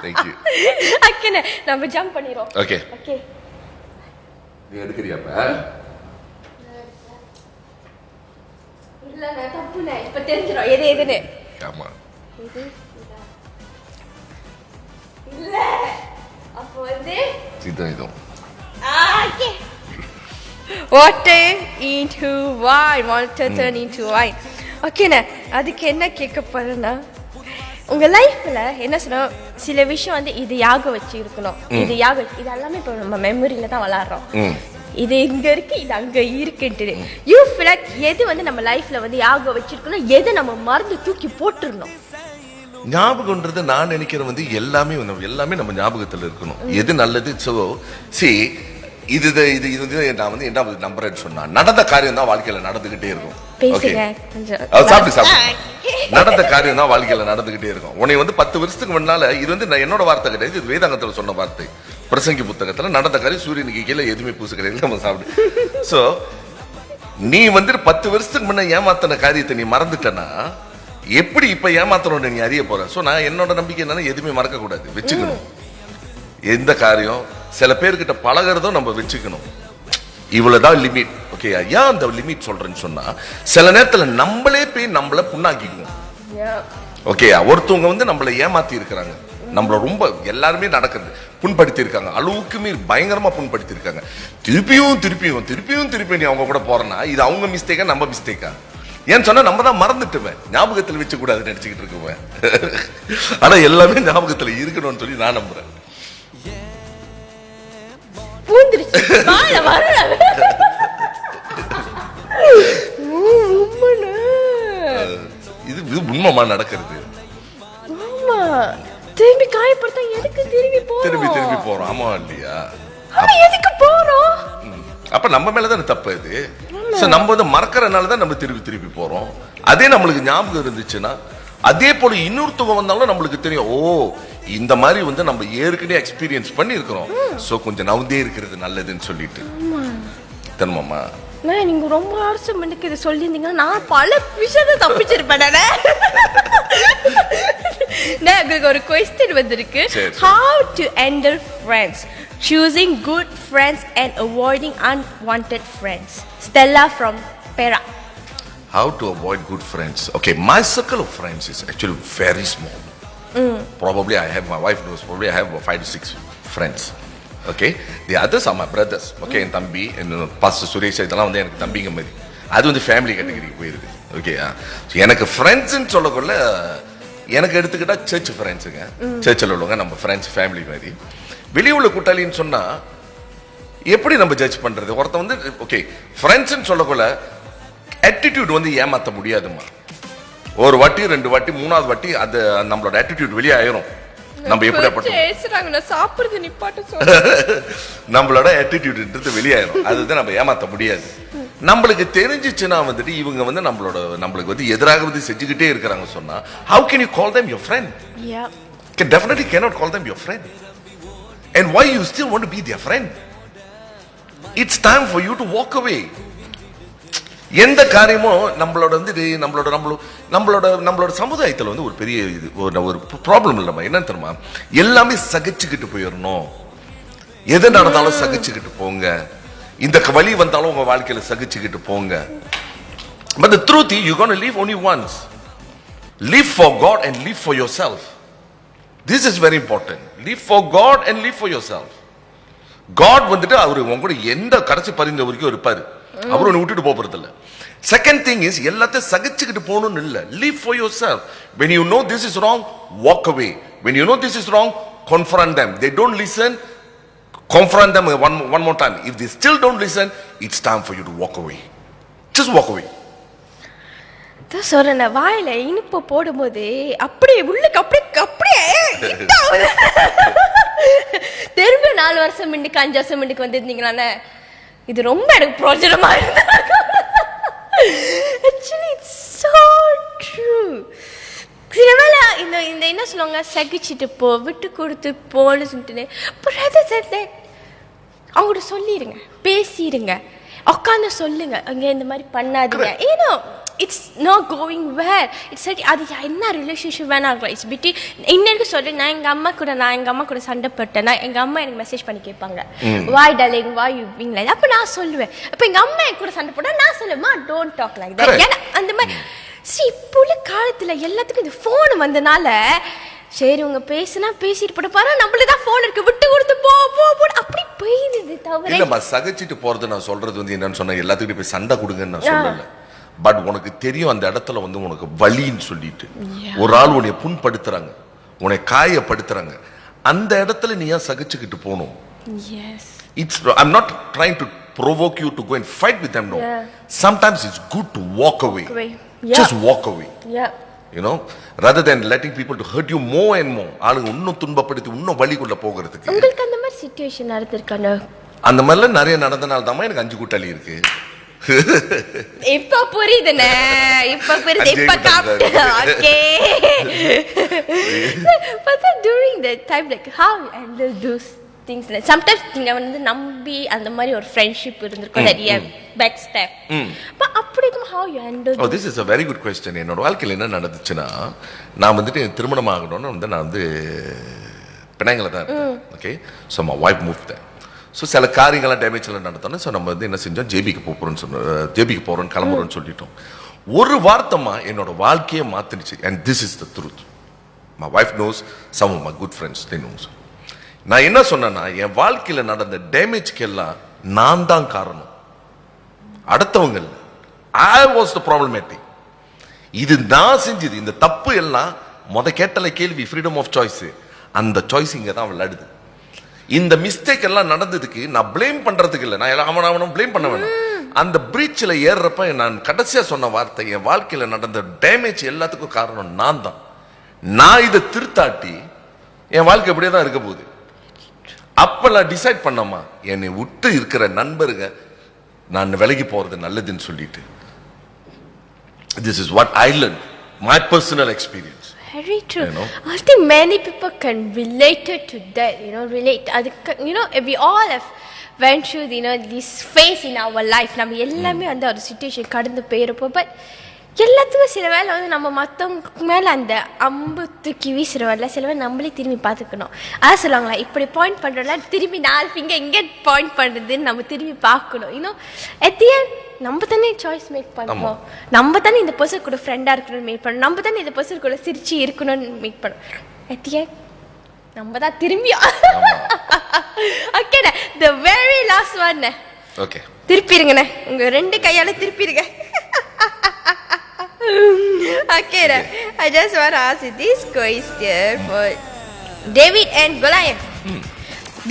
Thank you. அக்கனே நம்ம ஜம்ப் பண்ணிரோம். ஓகே ஓகே, நீ எடுக்கறியாப்பா? இல்ல நான் தப்புனே இப்ப தெரிஞ்சிரும் எது எதுன்னு. ஆமா இது இல்ல அப்ப வந்து இதுவும் okay. Water into wine. Water turn into wine. ஓகேண்ணா, அதுக்கு என்ன கேட்க போறேன்னா, உங்க லைஃப்ல என்ன சொன்னா சில விஷயம் வந்து இது யாக வச்சு இருக்கணும், இது யாக, இது எல்லாமே இப்போ நம்ம மெமரியில தான் வளர்றோம். இது இங்க இருக்கு, இது அங்க இருக்குன்ட்டு யூ ஃபீல் லைக் எது வந்து நம்ம லைஃப்ல வந்து யாக வச்சிருக்கணும், எது நம்ம மறந்து தூக்கி போட்டுருணும்? ஞாபகம்ன்றது நான் நினைக்கிறேன் வந்து எல்லாமே நம்ம ஞாபகத்துல இருக்கணும். எது நல்லது. ஸோ சி இது நான் வந்து என்ன நம்புறேன்னு சொன்னா, நடந்த காரியம் தான் வாழ்க்கையில நடந்துகிட்டே இருக்கும். நடந்த காரியம் தான் வாழ்க்கையில நடந்துகிட்டே இருக்கும். உன்னை வந்து 10 வருஷத்துக்கு முன்னால, இது வந்து நான் என்னோட வார்த்தை கிடையாது, இது வேதாங்கத்துல சொன்ன வார்த்தை, பிரசங்கி புத்தகத்துல, நடந்த காரியம் சூரியனுக்கு கீழே எதுவுமே பூசு கிடையாது, நம்ம சாப்பிடு. சோ நீ வந்து 10 வருஷத்துக்கு முன்ன ஏமாத்தின காரியத்தை நீ மறந்துட்டனா எப்படி இப்ப ஏமாத்தணும்னு நீ அறிய போற. சோ நான் என்னோட நம்பிக்கை என்னன்னா, எதுவுமே மறக்க கூடாது, வச்சுக்கணும். எந்த காரியம் சில பேர்கிட்ட பழகிறதும் நம்ம வச்சுக்கணும். இவ்வளவுதான் லிமிட். ஓகே, ஏன் அந்த லிமிட் சொல்றேன்னு சொன்னா, சில நேரத்துல நம்மளே போய் நம்மள புண்ணாக்கிக்குவோம். ஓகே, ஒருத்தவங்க வந்து நம்மள ஏமாத்தி இருக்கிறாங்க, நம்மள ரொம்ப எல்லாருமே நடக்குது, புண்படுத்தி இருக்காங்க, அளவுக்கு மீறி பயங்கரமா புண்படுத்தி இருக்காங்க. திருப்பியும் நீ அவங்க கூட போறனா, இது அவங்க மிஸ்டேக்கா நம்ம மிஸ்டேக்கா? ஏன்னு சொன்னா நம்ம தான் மறந்துட்டுவேன், ஞாபகத்தில் வச்சு கூடாதுன்னு நினைச்சுக்கிட்டு இருக்குவேன். ஆனா எல்லாமே ஞாபகத்துல இருக்கணும்னு சொல்லி நான் நம்புறேன். இது உண்மைமா நடக்கிறது. திரும்பி காயப்படுத்த எதுக்கு திரும்பி போறோம்? ஆமா இல்லையா? எதுக்கு போறோம்? அப்ப நம்ம மேலதானே தப்பு இது. நம்ம வந்து மறக்கறதுனால தான் நம்ம திருப்பி போறோம். அதே நம்மளுக்கு ஞாபகம் இருந்துச்சுன்னா, அதே போல இன்னொருத்தவங்க வந்தாலும் நம்மளுக்கு தெரியும், ஓ இந்த மாதிரி வந்து நம்ம ஏற்கனவே எக்ஸ்பீரியன்ஸ் பண்ணி இருக்கிறோம், சோ கொஞ்சம் நவுந்தே இருக்கிறது நல்லதுன்னு சொல்லிட்டு. தன்மாமா நீங்க ரொம்ப வருஷம் முன்னுக்கு இதை சொல்லியிருந்தீங்கன்னா நான் பல விஷயத்தை தப்பிச்சிருப்பேன். உங்களுக்கு ஒரு கொஸ்டின் வந்திருக்கு. How to handle friends, choosing good friends and avoiding unwanted friends. Stella from Perak. How to avoid good friends? Okay, my circle of friends is actually very small. Probably I have, my wife knows, probably I have 5 to 6 friends. Okay, the others are my brothers. Okay, என் தம்பி, pastor Suresh, இதெல்லாம் வந்து எனக்கு தம்பிங்க மாதிரி. அது வந்து family கேட்டகரிக்கு போயிருக்கு. ஓகே, எனக்கு ஃப்ரெண்ட்ஸ்ன்னு சொல்லக்குள்ள எனக்கு எடுத்துக்கிட்டா சர்ச் ஃப்ரெண்ட்ஸுங்க, சர்ச்சில் உள்ளவங்க நம்ம ஃப்ரெண்ட்ஸ், ஃபேமிலி மாதிரி. வெளியே உள்ள கூட்டாளின்னு சொன்னா எப்படி நம்ம ஜட்ஜ் பண்றது? ஒருத்த வந்து ஓகே ஃப்ரெண்ட்ஸ்ன்னு சொல்லக்குள்ள ஆட்டிடியூட் வந்து ஏமாத்த முடியாதுமா. ஒரு வாட்டி 2 வாட்டி 3வது வாட்டி அது நம்மளோட ஆட்டிடியூட் வெளியே ஆயிரும். நம்ம எப்படிப்பட்ட நம்மளோட ஆட்டிடியூட்ன்றது வெளியாயிரும். அதுதான் நம்ம ஏமாத்த முடியாது. நம்மளுக்கு தெரிஞ்சிச்சுன்னா வந்துட்டு இவங்க வந்து நம்மளுக்கு வந்து எதிராக வந்து செஞ்சுக்கிட்டே இருக்கிறாங்க சொன்னா, how can you call them your friend? Can definitely cannot call them your friend. And why you still want to be their friend? It's time for you to walk away. எந்த காரியமும் நம்மளோட வந்து நம்மளோட சமுதாயத்தில் வந்து ஒரு பெரிய ஒரு ப்ராப்ளம் இல்லைம்மா. என்ன தெரியுமா, எல்லாமே சகிச்சுக்கிட்டு போயிடணும். எது நடந்தாலும் சகிச்சுக்கிட்டு போங்க, இந்த வழி வந்தாலும் உங்க வாழ்க்கையில சகிச்சுக்கிட்டு போங்க. But the truth is, you're going to live only once. Live for God and live for yourself. This is very important. Live for God and live for yourself. God வந்துட்டு அவரு உங்க கூட எந்த கடைசி பரிந்த வரைக்கும் இருப்பாரு, அவரு ஒன்னு விட்டுட்டு போறது இல்ல. செகண்ட் திங் இஸ், எல்லாத்தையும் சகிச்சுக்கிட்டு போகணும்னு இல்ல. Live for yourself. When you know this is wrong, walk away. When you know this is wrong, confront them. They don't listen, confront them one more time. If they still don't listen, it's time for you to walk away. Just walk away. சொல்றேன், வாயில இனிப்பு போடும்போது அப்படியே உள்ளுக்கு அப்படியே திரும்ப 4 வருஷம் முன்னுக்கு 5 வருஷம் முன்னுக்கு வந்திருந்தீங்களானே, இது ரொம்ப எனக்கு பிரோஜனமா இருக்கு. Actually it's so true. சில வேளை இந்த என்ன சொல்லுவாங்க, சகிச்சுட்டு போ, விட்டு கொடுத்து போன்னு சொல்லிட்டு அவங்கள்ட்ட சொல்லிடுங்க, பேசிடுங்க, உட்காந்து சொல்லுங்க, அங்க இந்த மாதிரி பண்ணாதீங்க. ஏன்னா it's not going where it's அது என்ன ரிலேஷன்ஷிப் வேணா இருக்கலாம். இட்ஸ் பிட்வீன் இன்னைக்கு சொல்லி நான் எங்கள் அம்மா கூட சண்டை போட்டேன். எங்கள் அம்மா எனக்கு மெசேஜ் பண்ணி கேட்பாங்க, why darling why you being like. அப்போ நான் சொல்லுவேன், அப்போ எங்கள் அம்மா என் கூட சண்டை போட்டால் நான் சொல்லுவேம்மா டோன்ட் டாக் லைக் தட். ஏன்னா அந்த மாதிரி இப்போ உள்ள காலத்தில் எல்லாத்துக்கும் இந்த ஃபோன் வந்தனால சரி உங்க பேசினா பேசிட்டு போட்டு பாரு, நம்மளதான் ஃபோன் இருக்கு விட்டு கொடுத்து போ அப்படி போயிடுது. தவிர இல்லம்மா சகிச்சிட்டு போறது நான் சொல்றது வந்து என்னன்னு சொன்னா எல்லாத்துக்கிட்டும் போய் சண்டை கொடுங்கன்னு நான் சொல்லல. பட் உனக்கு தெரியும் அந்த இடத்துல வந்து உனக்கு வலின்னு சொல்லிட்டு ஒரு ஆள் உன்னை புண்படுத்துறாங்க, உன்னை காயப்படுத்துறாங்க, அந்த இடத்துல நீ ஏன் சகிச்சுக்கிட்டு போகணும்? I'm not trying to provoke you to go and fight with them, no. Sometimes it's good to walk away. Just walk away. You know, rather than letting people to hurt you more and more. ஆளுங்க இன்னும் துன்பப்படுத்தி இன்னும் வலிக்குள்ள போகிறதுக்கு. உங்களுக்கு அந்த மாதிரி situation நடந்திருக்கானே? அந்த மாதிரிலாம் நிறைய நடந்தனால தான் எனக்கு 5 கூட்டாளி இருக்கு. இப்ப புரியுதுனே, இப்ப புரியுது, இப்ப காப்ட். Okay. But during that time like how you handle those things, like sometimes நீங்க வந்து நம்பி அந்த மாதிரி ஒரு ஃப்ரெண்ட்ஷிப் இருந்திருக்கும், நிறைய பேக் ஸ்டெப். but அப்படிக்கும் how you handle oh this is a very good question. என்னோட வாழ்க்கையில என்ன நடந்துச்சுன்னா, நான் வந்துட்டு திருமணம் ஆகணும்னு வந்து நான் வந்து பிணையங்கள தான் இருந்தேன். Okay, so my wife moved there. So சில காரியங்கள்லாம் டேமேஜ்லாம் நடத்தோன்னு ஸோ நம்ம வந்து என்ன செஞ்சோம், ஜேபிக்கு போகிறோன்னு கிளம்புறோன்னு சொல்லிட்டோம். ஒரு வார்த்தைமா என்னோட வாழ்க்கையை மாற்றினுச்சு. And this is the truth. My wife knows, some of my good friends they knows. நான் என்ன சொன்னேன்னா, என் வாழ்க்கையில் நடந்த டேமேஜ்க்கு எல்லாம் நான் தான் காரணம், அடுத்தவங்க இல்லை. I was the problematic. இது நான் செஞ்சது, இந்த தப்பு எல்லாம் கேட்டல கேள்வி ஃப்ரீடம் ஆஃப் சாய்ஸ், அந்த சாய்ஸ் இங்கே தான் விளையாடுது. இந்த மிஸ்டேக் எல்லாம் நடந்ததுக்கு நான் பிளேம் பண்றதுக்கு இல்லை, நான் அவனும் பிளேம் பண்ண வேணாம். அந்த பிரீச்சில் ஏறுறப்ப நான் கடைசியா சொன்ன வார்த்தை, என் வாழ்க்கையில் நடந்த டேமேஜ் எல்லாத்துக்கும் காரணம் நான் தான். நான் இதை திருத்தாட்டி என் வாழ்க்கை இப்படியே தான் இருக்க போகுது. அப்ப நான் டிசைட் பண்ணமா, என்னை விட்டு இருக்கிற நண்பருங்க நான் விலகி போறது நல்லதுன்னு சொல்லிட்டு. This is what I learned, my personal experience. Very true. You know? I think many people can relate to that. You know, we all have went through, this phase in our life. நம்ம எல்லாமே அந்த ஒரு situation கடந்து போயிருப்போம். But எல்லாத்துக்கும் சில வேலை வந்து நம்ம மற்றவங்களுக்கு மேலே அந்த அம்பு தூக்கி வீசுறவல்ல, சில வேலை நம்மளே திரும்பி பார்த்துக்கணும். அதான் சொல்லுவாங்களா, இப்படி பாயிண்ட் பண்ணுறோம்ல, திரும்பி 4 ஃபிங்கர் எங்கே பாயிண்ட் பண்ணுறதுன்னு நம்ம திரும்பி பார்க்கணும். at the end நம்ம தானே சாய்ஸ் மேக் பண்ணுவோம். நம்ம தானே இந்த பர்சன் கூட ஃப்ரெண்டாக இருக்கணும்னு மேக் பண்ணணும், நம்ம தானே இந்த பர்சன் கூட சிரிச்சு இருக்கணும்னு மேக் பண்ணணும். at the end நம்ம தான் திரும்பி. Okay, the very last one. Okay, திருப்பிடுங்கண்ணே, உங்க 2 கையால திருப்பிடுங்க. Okay, I just want to ask you this question for David and Goliath.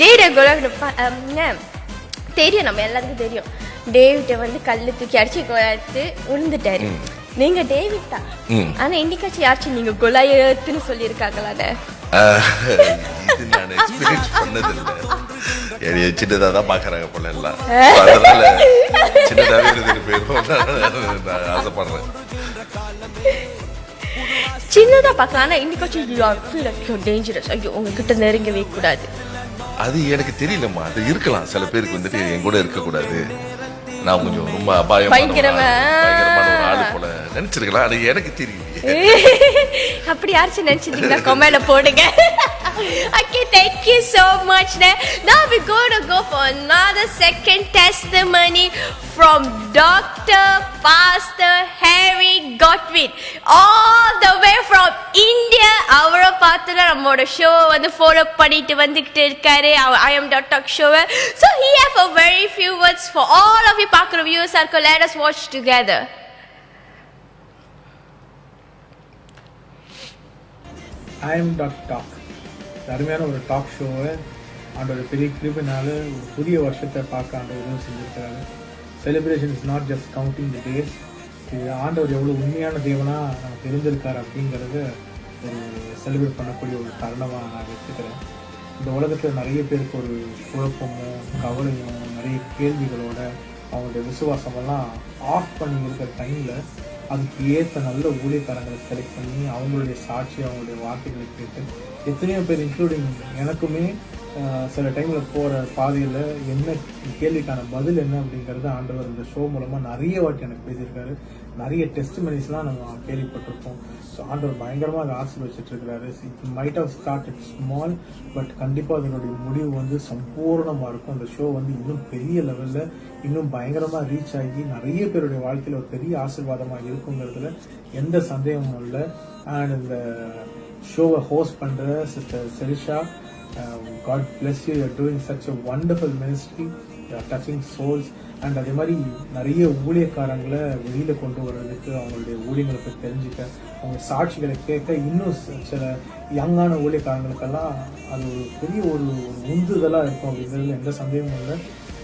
David and Goliath தெரியும், நம்ம எல்லாருக்கும் தெரியும். டேவிட்டை வந்து கல்லு தூக்கி அடிச்சு கோலாயத்து விழுந்துட்டாரு. நீங்க டேவிட் தான், ஆனா இன்னைக்காச்சும் யாச்சும் நீங்க கோலாயத்துன்னு சொல்லியிருக்காங்களாண்ணே? இது நான் எக்ஸ்பீரியன்ஸ் பண்ணது இல்லை. சின்னதாக தான் பார்க்குறாங்க போல எல்லாம், அதனால சின்னதாகவே இருந்துட்டு போயிடும் நான் ஆசைப்படுறேன். சின்னதாக பார்க்கலாம், ஆனால் இன்னைக்காச்சும் டேஞ்சரஸ், ஐயோ உங்ககிட்ட நெருங்கவே கூடாது. அது எனக்கு தெரியலம்மா, அது இருக்கலாம். சில பேருக்கு வந்துட்டு என் கூட இருக்கக்கூடாது, நான் கொஞ்சம் ரொம்ப பயங்கரமான ஒரு ஆளு போல நினைச்சிருக்கலாம். அது எனக்கு தெரியும். அப்படி யாச்சும் நினைச்சிருந்தீங்கன்னா கமெண்ட்ல போடுங்க. Okay, thank you so much. Now we're going to go for another second testimony from Dr. Pastor Harry Godwin, all the way from India. அவரை பார்த்து நம்மளோட ஷோ வந்து ஃபாலோ பண்ணிட்டு வந்துகிட்டு இருக்காரு. I am Dr. Show. So he have a very few words for all of you பார்க்குற viewers. Let us watch together. I am Dr. Talk. அருமையான ஒரு டாக் ஷோவை ஆண்டோட பெரிய கிருபையினால ஒரு புதிய வருஷத்தை பார்க்க ஆண்டவர் உதவி செஞ்சிருக்கிறாரு. Celebration is not just counting the days. இது ஆண்டவர் எவ்வளோ உண்மையான தேவனாக நமக்கு இருந்திருக்காரு அப்படிங்கிறத ஒரு செலிப்ரேட் பண்ணக்கூடிய ஒரு தருணமாக நான் வச்சுக்கிறேன். இந்த உலகத்தில் நிறைய பேருக்கு ஒரு குழப்பமும் கவலையும் நிறைய கேள்விகளோட அவங்களுடைய விசுவாசமெல்லாம் ஆஃப் பண்ணி இருக்கிற டைமில் அதுக்கு ஏற்ற நல்ல ஊழியக்காரங்களை செலக்ட் பண்ணி அவங்களுடைய சாட்சி, அவங்களுடைய வார்த்தைகளை கேட்டு எத்தனையோ பேர் இன்க்ளூடிங் எனக்குமே சில டைமில் போகிற பாதையில் என்ன கேள்விக்கான பதில் என்ன அப்படிங்கிறது ஆண்டவர் இந்த ஷோ மூலமாக நிறைய வாட்டி எனக்கு பேசியிருக்காரு. நிறைய டெஸ்டிமனிஸ்லாம் நம்ம கேள்விப்பட்டிருப்போம். ஸோ ஆண்டவர் பயங்கரமாக அதை ஆசீர்வதிச்சிட்டு இருக்கிறாரு. It might have started small, but கண்டிப்பாக அதனுடைய முடிவு வந்து சம்பூர்ணமாக இருக்கும். அந்த ஷோ வந்து இன்னும் பெரிய லெவலில் இன்னும் பயங்கரமாக ரீச் ஆகி நிறைய பேருடைய வாழ்க்கையில் ஒரு பெரிய ஆசீர்வாதமாக இருக்குங்கிறதுல எந்த சந்தேகமும் இல்லை. அண்ட் இந்த ஷோவை ஹோஸ்ட் பண்ணுற sister செரிஷா, God bless you. You're doing such a wonderful ministry. You're touching souls. And அதே மாதிரி நிறைய ஊழியக்காரங்களை வெளியில் கொண்டு வர்றதுக்கு, அவங்களுடைய ஊழியங்களை பற்றி தெரிஞ்சுக்க, அவங்க சாட்சிகளை கேட்க, இன்னும் சில யங்கான ஊழியக்காரங்களுக்கெல்லாம் அது ஒரு பெரிய ஒரு உந்துதலாக இருக்கும் அப்படிங்கிறதுல எந்த சந்தேகமும் இல்லை.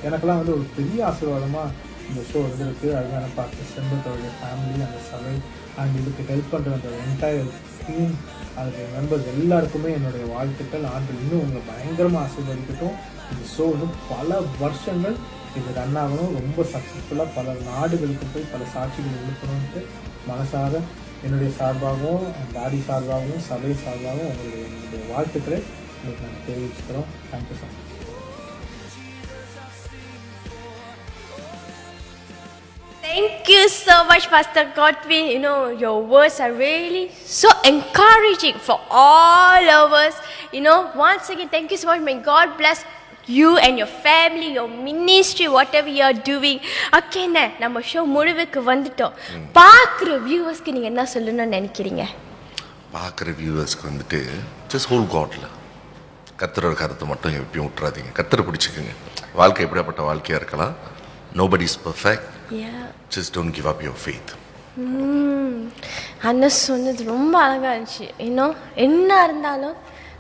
எனக்கெல்லாம் வந்து ஒரு பெரிய ஆசீர்வாதமாக இந்த ஷோ இருந்திருக்கு. அதுதான் பார்த்து செம்பத்தோடைய ஃபேமிலி, அந்த சபை அண்ட் இதுக்கு ஹெல்ப் பண்ணுற அந்த என்டையர் டீம், அதுக்கு மெம்பர்ஸ் எல்லாருக்குமே என்னுடைய வாழ்த்துக்கள். ஆண்டு இன்னும் உங்களை பயங்கரமாக ஆசீர்வதிக்கட்டும். இந்த ஷோ இன்னும் பல வருஷங்கள் இது ரன் ஆகணும், ரொம்ப சக்ஸஸ்ஃபுல்லாக பல நாடுகளுக்கு போய் பல சாட்சிகள் எழுப்பணும்ட்டு மனசார என்னுடைய சார்பாகவும் டாடி சார்பாகவும் சபை சார்பாகவும் என்னுடைய வாழ்த்துக்களை உங்களுக்கு நாங்கள் தெரிவிச்சுக்கிறோம். Thank you so much. Thank you so much, Pastor Godwin. You know, your words are really so encouraging for all of us. You know, once again, thank you so much. May God bless you and your family, your ministry, whatever you are doing. Okay, நம்ம show முடிவுக்கு வந்துட்டோம். பார்க்குற வியூவர்ஸ்க்கு நீங்கள் என்ன சொல்லணும்னு நினைக்கிறீங்க? பார்க்குற வியூவர்ஸ்க்கு வந்துட்டு ஜஸ்ட் ஹோல் காட்ல கர்த்தரோட கருத்தை மட்டும் எப்பயும் விட்டுறாதீங்க. கர்த்தரை பிடிச்சிக்கோங்க. வாழ்க்கை எப்படியாப்பட்ட வாழ்க்கையாக இருக்கலாம். Nobody is perfect. Yeah. Just don't give up your faith. அண்ணன் சொன்னது ரொம்ப அழகாக இருந்துச்சு. இன்னும் என்ன இருந்தாலும்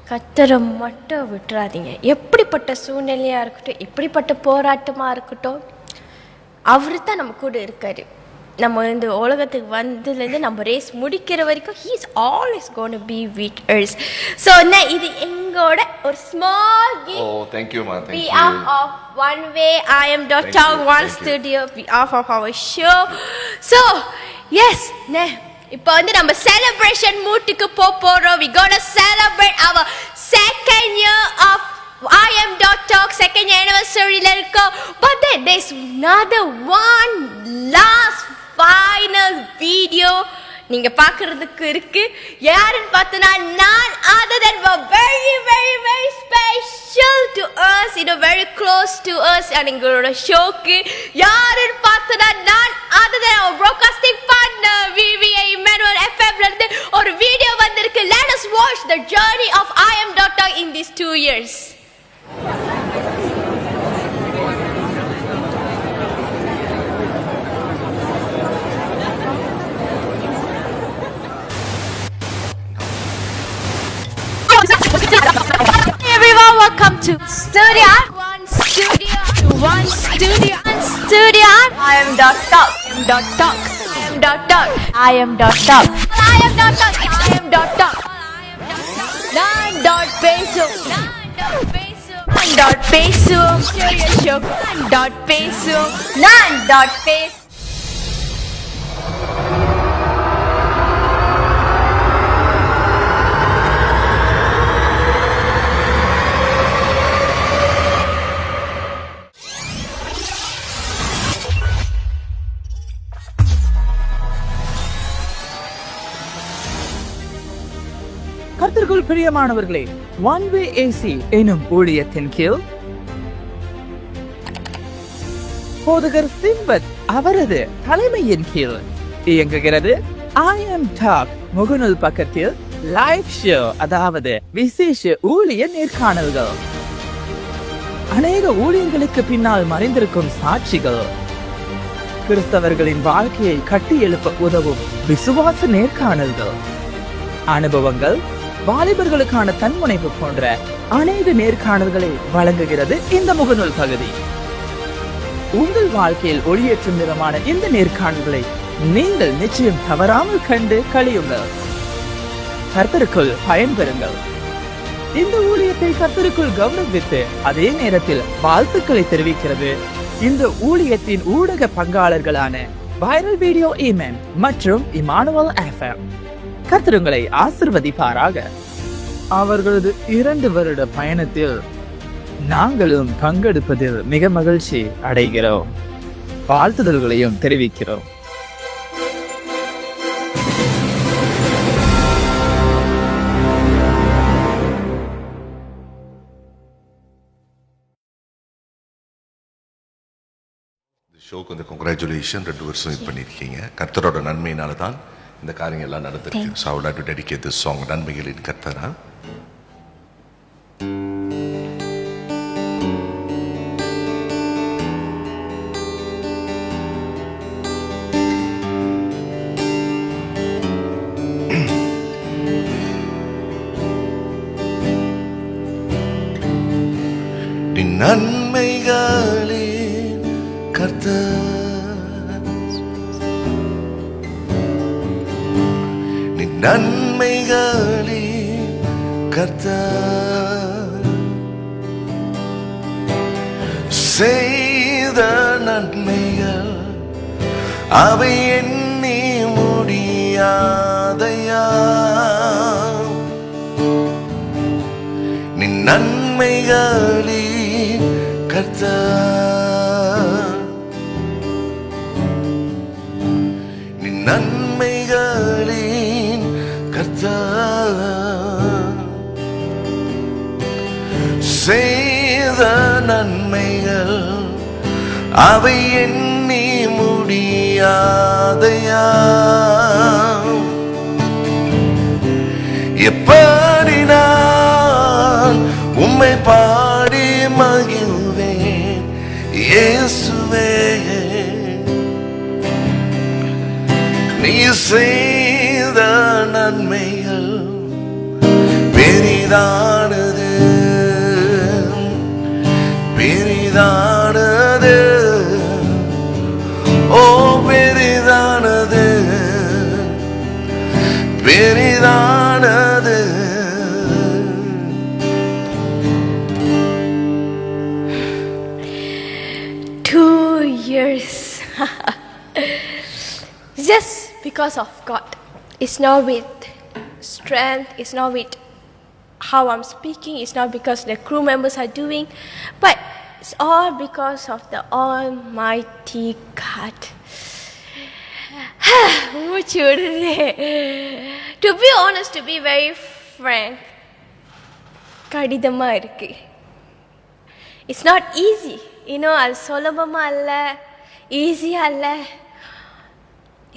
கர்த்தரை மட்டும் விட்டுறாதீங்க. எப்படிப்பட்ட சூழ்நிலையாக இருக்கட்டும், எப்படிப்பட்ட போராட்டமாக இருக்கட்டும், அவரு தான் நம்ம கூட இருக்காரு. நம்ம இந்த உலகத்துக்கு வந்ததுலேருந்து நம்ம ரேஸ் முடிக்கிற வரைக்கும் he is always going to be with us. So இது எங்களோட ஒரு small gift. Oh, thank you, ma. Thank you. Behalf of One Way, I am Dr. One Studio, behalf of our show. So yes, இப்போ வந்து நம்ம celebration மூட்டுக்கு போறோம். We gonna celebrate our second year of I am Talk second anniversary ல இருக்கோம். But then there's another one last final video நீங்க பார்க்கிறதுக்கு இருக்கு. யாருன்னு பார்த்தனா none other than very very very special to us, you know, very close to us. and எங்களோட ஷோக்கு யாருன்னு பார்த்தனா none other than our broadcasting partner VVA Emmanuel FM ல இருந்து ஒரு வீடியோ வந்திருக்கு. Let us watch the journey of I am Talk in these 2 years. Everyone, welcome to Studio One Studio One Studio One Studio. I am Talk. I am Talk. I am Talk. I am Talk. I am Talk. I am Talk. Nine dot peso. Nine dot peso. Nine dot peso. Nine dot peso. Nine dot peso. கர்த்தருக்குள் பிரியமானவர்களே, one way AC எனும் ஊழியத்தின் கீழ் போதகர் சிம்பத் அவரது தலைமையின் கீழ் இயங்குகிறது I am Talk முகநூல் பக்கத்தில் லைவ் ஷோ, அதாவது விசேஷ ஊழிய நேர்காணல்கள், அநேக ஊழியர்களுக்கு பின்னால் மறைந்திருக்கும் சாட்சிகள், கிறிஸ்தவர்களின் வாழ்க்கையை கட்டி எழுப்ப உதவும் விசுவாச நேர்காணல்கள், அனுபவங்கள், வாலிபர்களுக்கான தன்முனைப்பு போன்ற அநேக நேர்காணல்களை வழங்குகிறது இந்த முகநூல் பகுதி. உங்கள் வாழ்க்கையில் ஒளியேற்றும் நிறமான இந்த நேர்காணல்களை நீங்கள் நிச்சயம் தவறாமல் கண்டு களியுங்கள். கர்த்தருக்குள் பயன்பெறுங்கள். இந்த ஊழியத்தை கர்த்தருக்குள் கௌரவித்து அதே நேரத்தில் வாழ்த்துக்களை தெரிவிக்கிறது இந்த ஊழியத்தின் ஊடக பங்காளர்களான வைரல் வீடியோ ஈமென் மற்றும் இமானுவல் FM. கர்த்தர் உங்களை ஆசிர்வதிப்பாராக. அவர்களது 2 வருட பயணத்தில் நாங்களும் பங்கெடுப்பதில் மிக மகிழ்ச்சி அடைகிறோம். வாழ்த்துதல்களையும் தெரிவிக்கிறோம். ஷோக்கு வந்து கங்க்ராச்சுலேஷன், 2 வருஷம் இது பண்ணியிருக்கீங்க. கர்த்தரோட நன்மையினால தான் இந்த காரியங்கள் எல்லாம் நடந்திருக்கு. So I would like to dedicate this song, நன்மைகளின் கர்த்தரா. நன்மைகளின் கர்த்தர், நன்மைகளின் கர்த்தர் செய்த நன்மைகள் அவை எண்ணி முடியாதையா. நன்மைகளின் கர்த்தர், நன்மைகளின் கர்த்தர் செய்த நன்மைகள் அவை எண்ணி முடியாதையா. எப்படி நான் உம்மை பாடி மகிழ்வேன் இயேசுவே, நீ செய்த நன்மைகள் பெரிதானது, பெரிதானது, ஓ பெரிதானது, பெரிதானது. Years. Just because of God. It's not with strength, it's not with how I'm speaking, it's not because the crew members are doing, but it's all because of the Almighty God. To be honest, to be very frank, kadidama irukku. It's not easy. அது சுலபமா இல்ல, ஈஸியா இல்ல.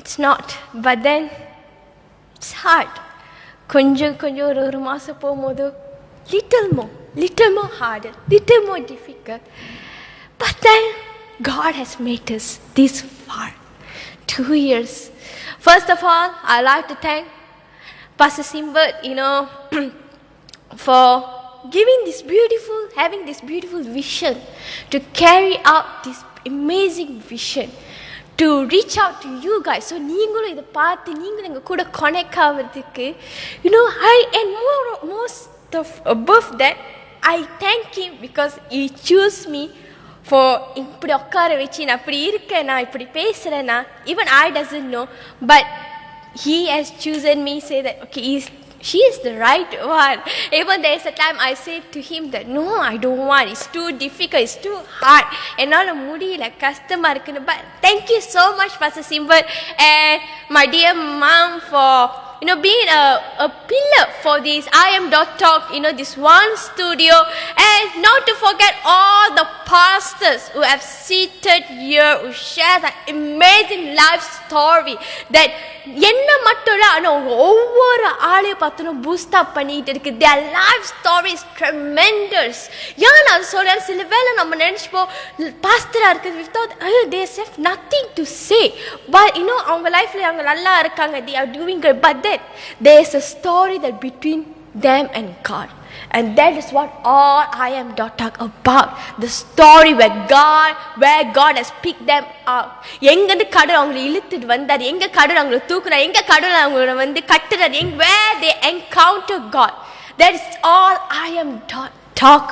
It's not. But then it's hard. கொஞ்சம் ஒரு மாசம் போகும்போது little more harder, little more difficult. But then God has made us this far. 2 years. First of all, I like to thank Pastor Simbert, for having this beautiful vision to carry out this amazing vision to reach out to you guys. So நீங்களும் இத பார்த்து நீங்களும் எங்க கூட connect ஆவதுக்கு, I and most of above that, I thank him because he chose me for இப்படி உட்கார வச்சு நான் இப்படி இருக்கேன், நான் இப்படி பேசுறேன்னா even I doesn't know, but he has chosen me, say that okay, she is the right one. Even there is a time I said to him that no, I don't want, it's too difficult, it's too hard, என்னால முடியல, கஷ்டமா இருக்குன்னு. But thank you so much Pastor Simbert and my dear mom for being a pillar for this IM.Talk, this one studio, and not to forget all the pastors who have seated here, who share that amazing life story that என்ன மட்டும் இல்ல, ஒவ்வொரு ஆளையும் பார்த்தோம் boost up பண்ணிட்டு இருக்கு. Their life story is tremendous. ஏன் அது சொல்றேன், சில வேளை நம்ம நினைச்சுப்போம் பாஸ்டரா இருக்குது without they have nothing to say, but அவங்க லைஃப்ல அவங்க நல்லா இருக்காங்க, they are doing good, but then there is a story that between them and God, and that is what all IM.Talk about. The story where God has picked them up. எங்கந்து கடவுள் அவங்களை இழுத்துட்டு வந்தார், எங்க கடவுள் அவங்களை தூக்குறார், எங்க கடவுள் அவங்களை கட்டுறார், where they encounter God. That is all IM.Talk talk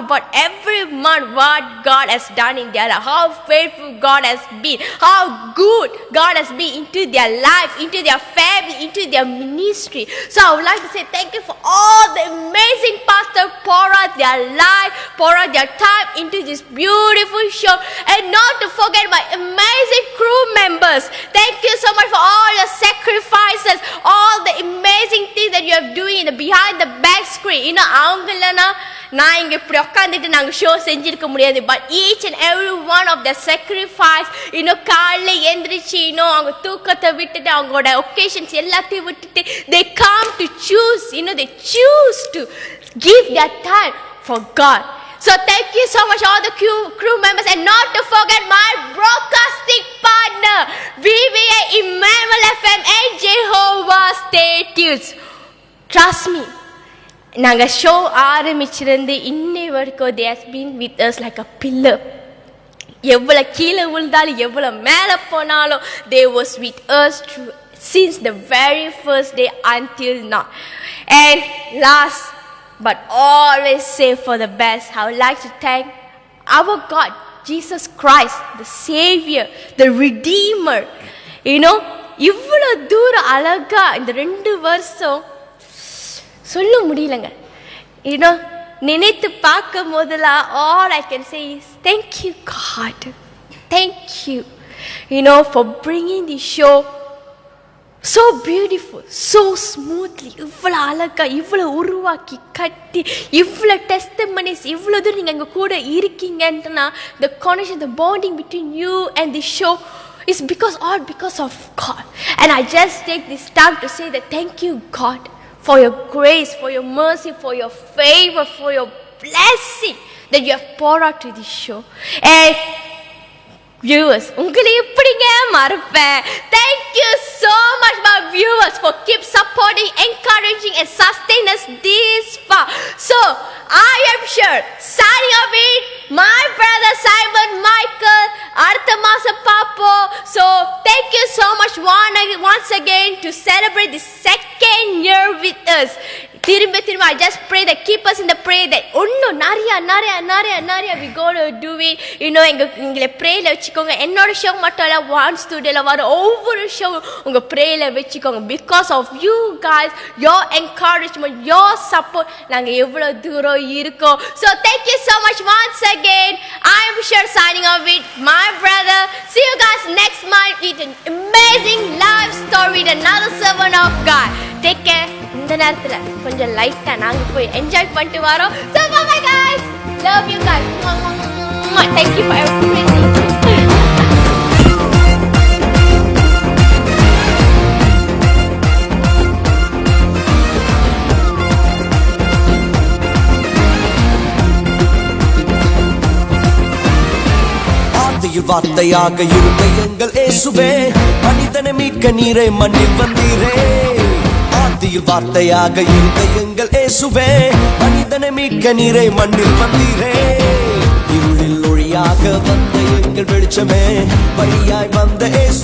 about every month what God has done in their life, how faithful God has been, how good God has been into their life, into their family, into their ministry. So I would like to say thank you for all the amazing pastors pour out their life, pour out their time into this beautiful show, and not to forget my amazing crew members. Thank you so much for all your sacrifices, all the amazing things that you are doing in the behind the back screen. You know, நான் இங்க இப்படி உட்காந்துட்டு நாங்கள் show செஞ்சிருக்க முடியாது. But each and every one of the sacrifice, இன்னும் காலையில் எந்திரிச்சு இன்னும் அவங்க தூக்கத்தை விட்டுட்டு அவங்களோட ஒகேஷன்ஸ் எல்லாத்தையும் விட்டுட்டு they come to choose, they choose to give their time for God. So thank you so much all the crew members, and not to forget my broadcasting partner VVA Emmanuel FM and Jehovah Statues. Trust me, நாங்கள் show ஆரம்பிச்சிருந்து இன்னை வரைக்கும் they has been with us like a pillar. எவ்வளோ கீழே விழுந்தாலும் எவ்வளோ மேலே போனாலும் they was with us since the very first day until now. And last but always save for the best, I would like to thank our God, Jesus Christ, the Savior, the Redeemer. இவ்வளோ தூரம் அழகா இந்த 2 வருஷம் சொல்ல முடியலங்க. நினைத்து பார்க்கும் போதெல்லாம் all I can say is thank you God, thank you, for bringing the show so beautiful, so smoothly, இவ்வளோ அழகா இவ்வளோ உருவாக்கி கட்டி இவ்வளோ டெஸ்டிமனிஸ் இவ்வளோ தூரம் நீங்கள் எங்கள் கூட இருக்கீங்கன்னா the connection, the bonding between you and the show is because of God. And I just take this time to say that thank you God for your grace, for your mercy, for your favor, for your blessing that you have poured out to this show. And viewers, உங்களை எப்படிங்க மறப்பேன்? Thank you so much my viewers for keep supporting, encouraging and sustain us this far. So I am sure signing off with my brother Simon Michael, அடுத்த மாசம் பாப்போம். So thank you so much once again to celebrate the 2nd year with us. திரும்ப I just pray that keep us in the prayer that இன்னும் நிறைய we go to do it. எங்களை ப்ரேயில் வச்சுக்கோங்க. என்னோட show மட்டும் இல்லை, ஒன் ஸ்டுடியோவில் வர ஒவ்வொரு ஷோ உங்கள் ப்ரேயில் வச்சுக்கோங்க. Because of you guys, your encouragement, your support, நாங்கள் எவ்வளோ தூரம் இருக்கோம். So thank you so much once again. I am sure signing off with my brother. See you guys next month with an amazing live story with another servant of God. Take care. இந்த நேரத்தில் கொஞ்சம் லைட்டாக நாங்கள் போய் enjoy பண்ணிட்டு வரோம். So bye guys, love you guys, thank you for everything. ஆதியில் வார்த்தையாக இருந்த எங்கள் இயேசுவே, மனிதனை மீட்க நீரே மண்ணில் வந்தீரே. ஆதியில் வார்த்தையாக இருந்த எங்கள் இயேசுவே, மனிதனை மீட்க நீரே மண்ணில் வந்தீரே. இருளில் ஒளியாக வந்த எங்கள் வெளிச்சமே, வழியாய் வந்த இயேசு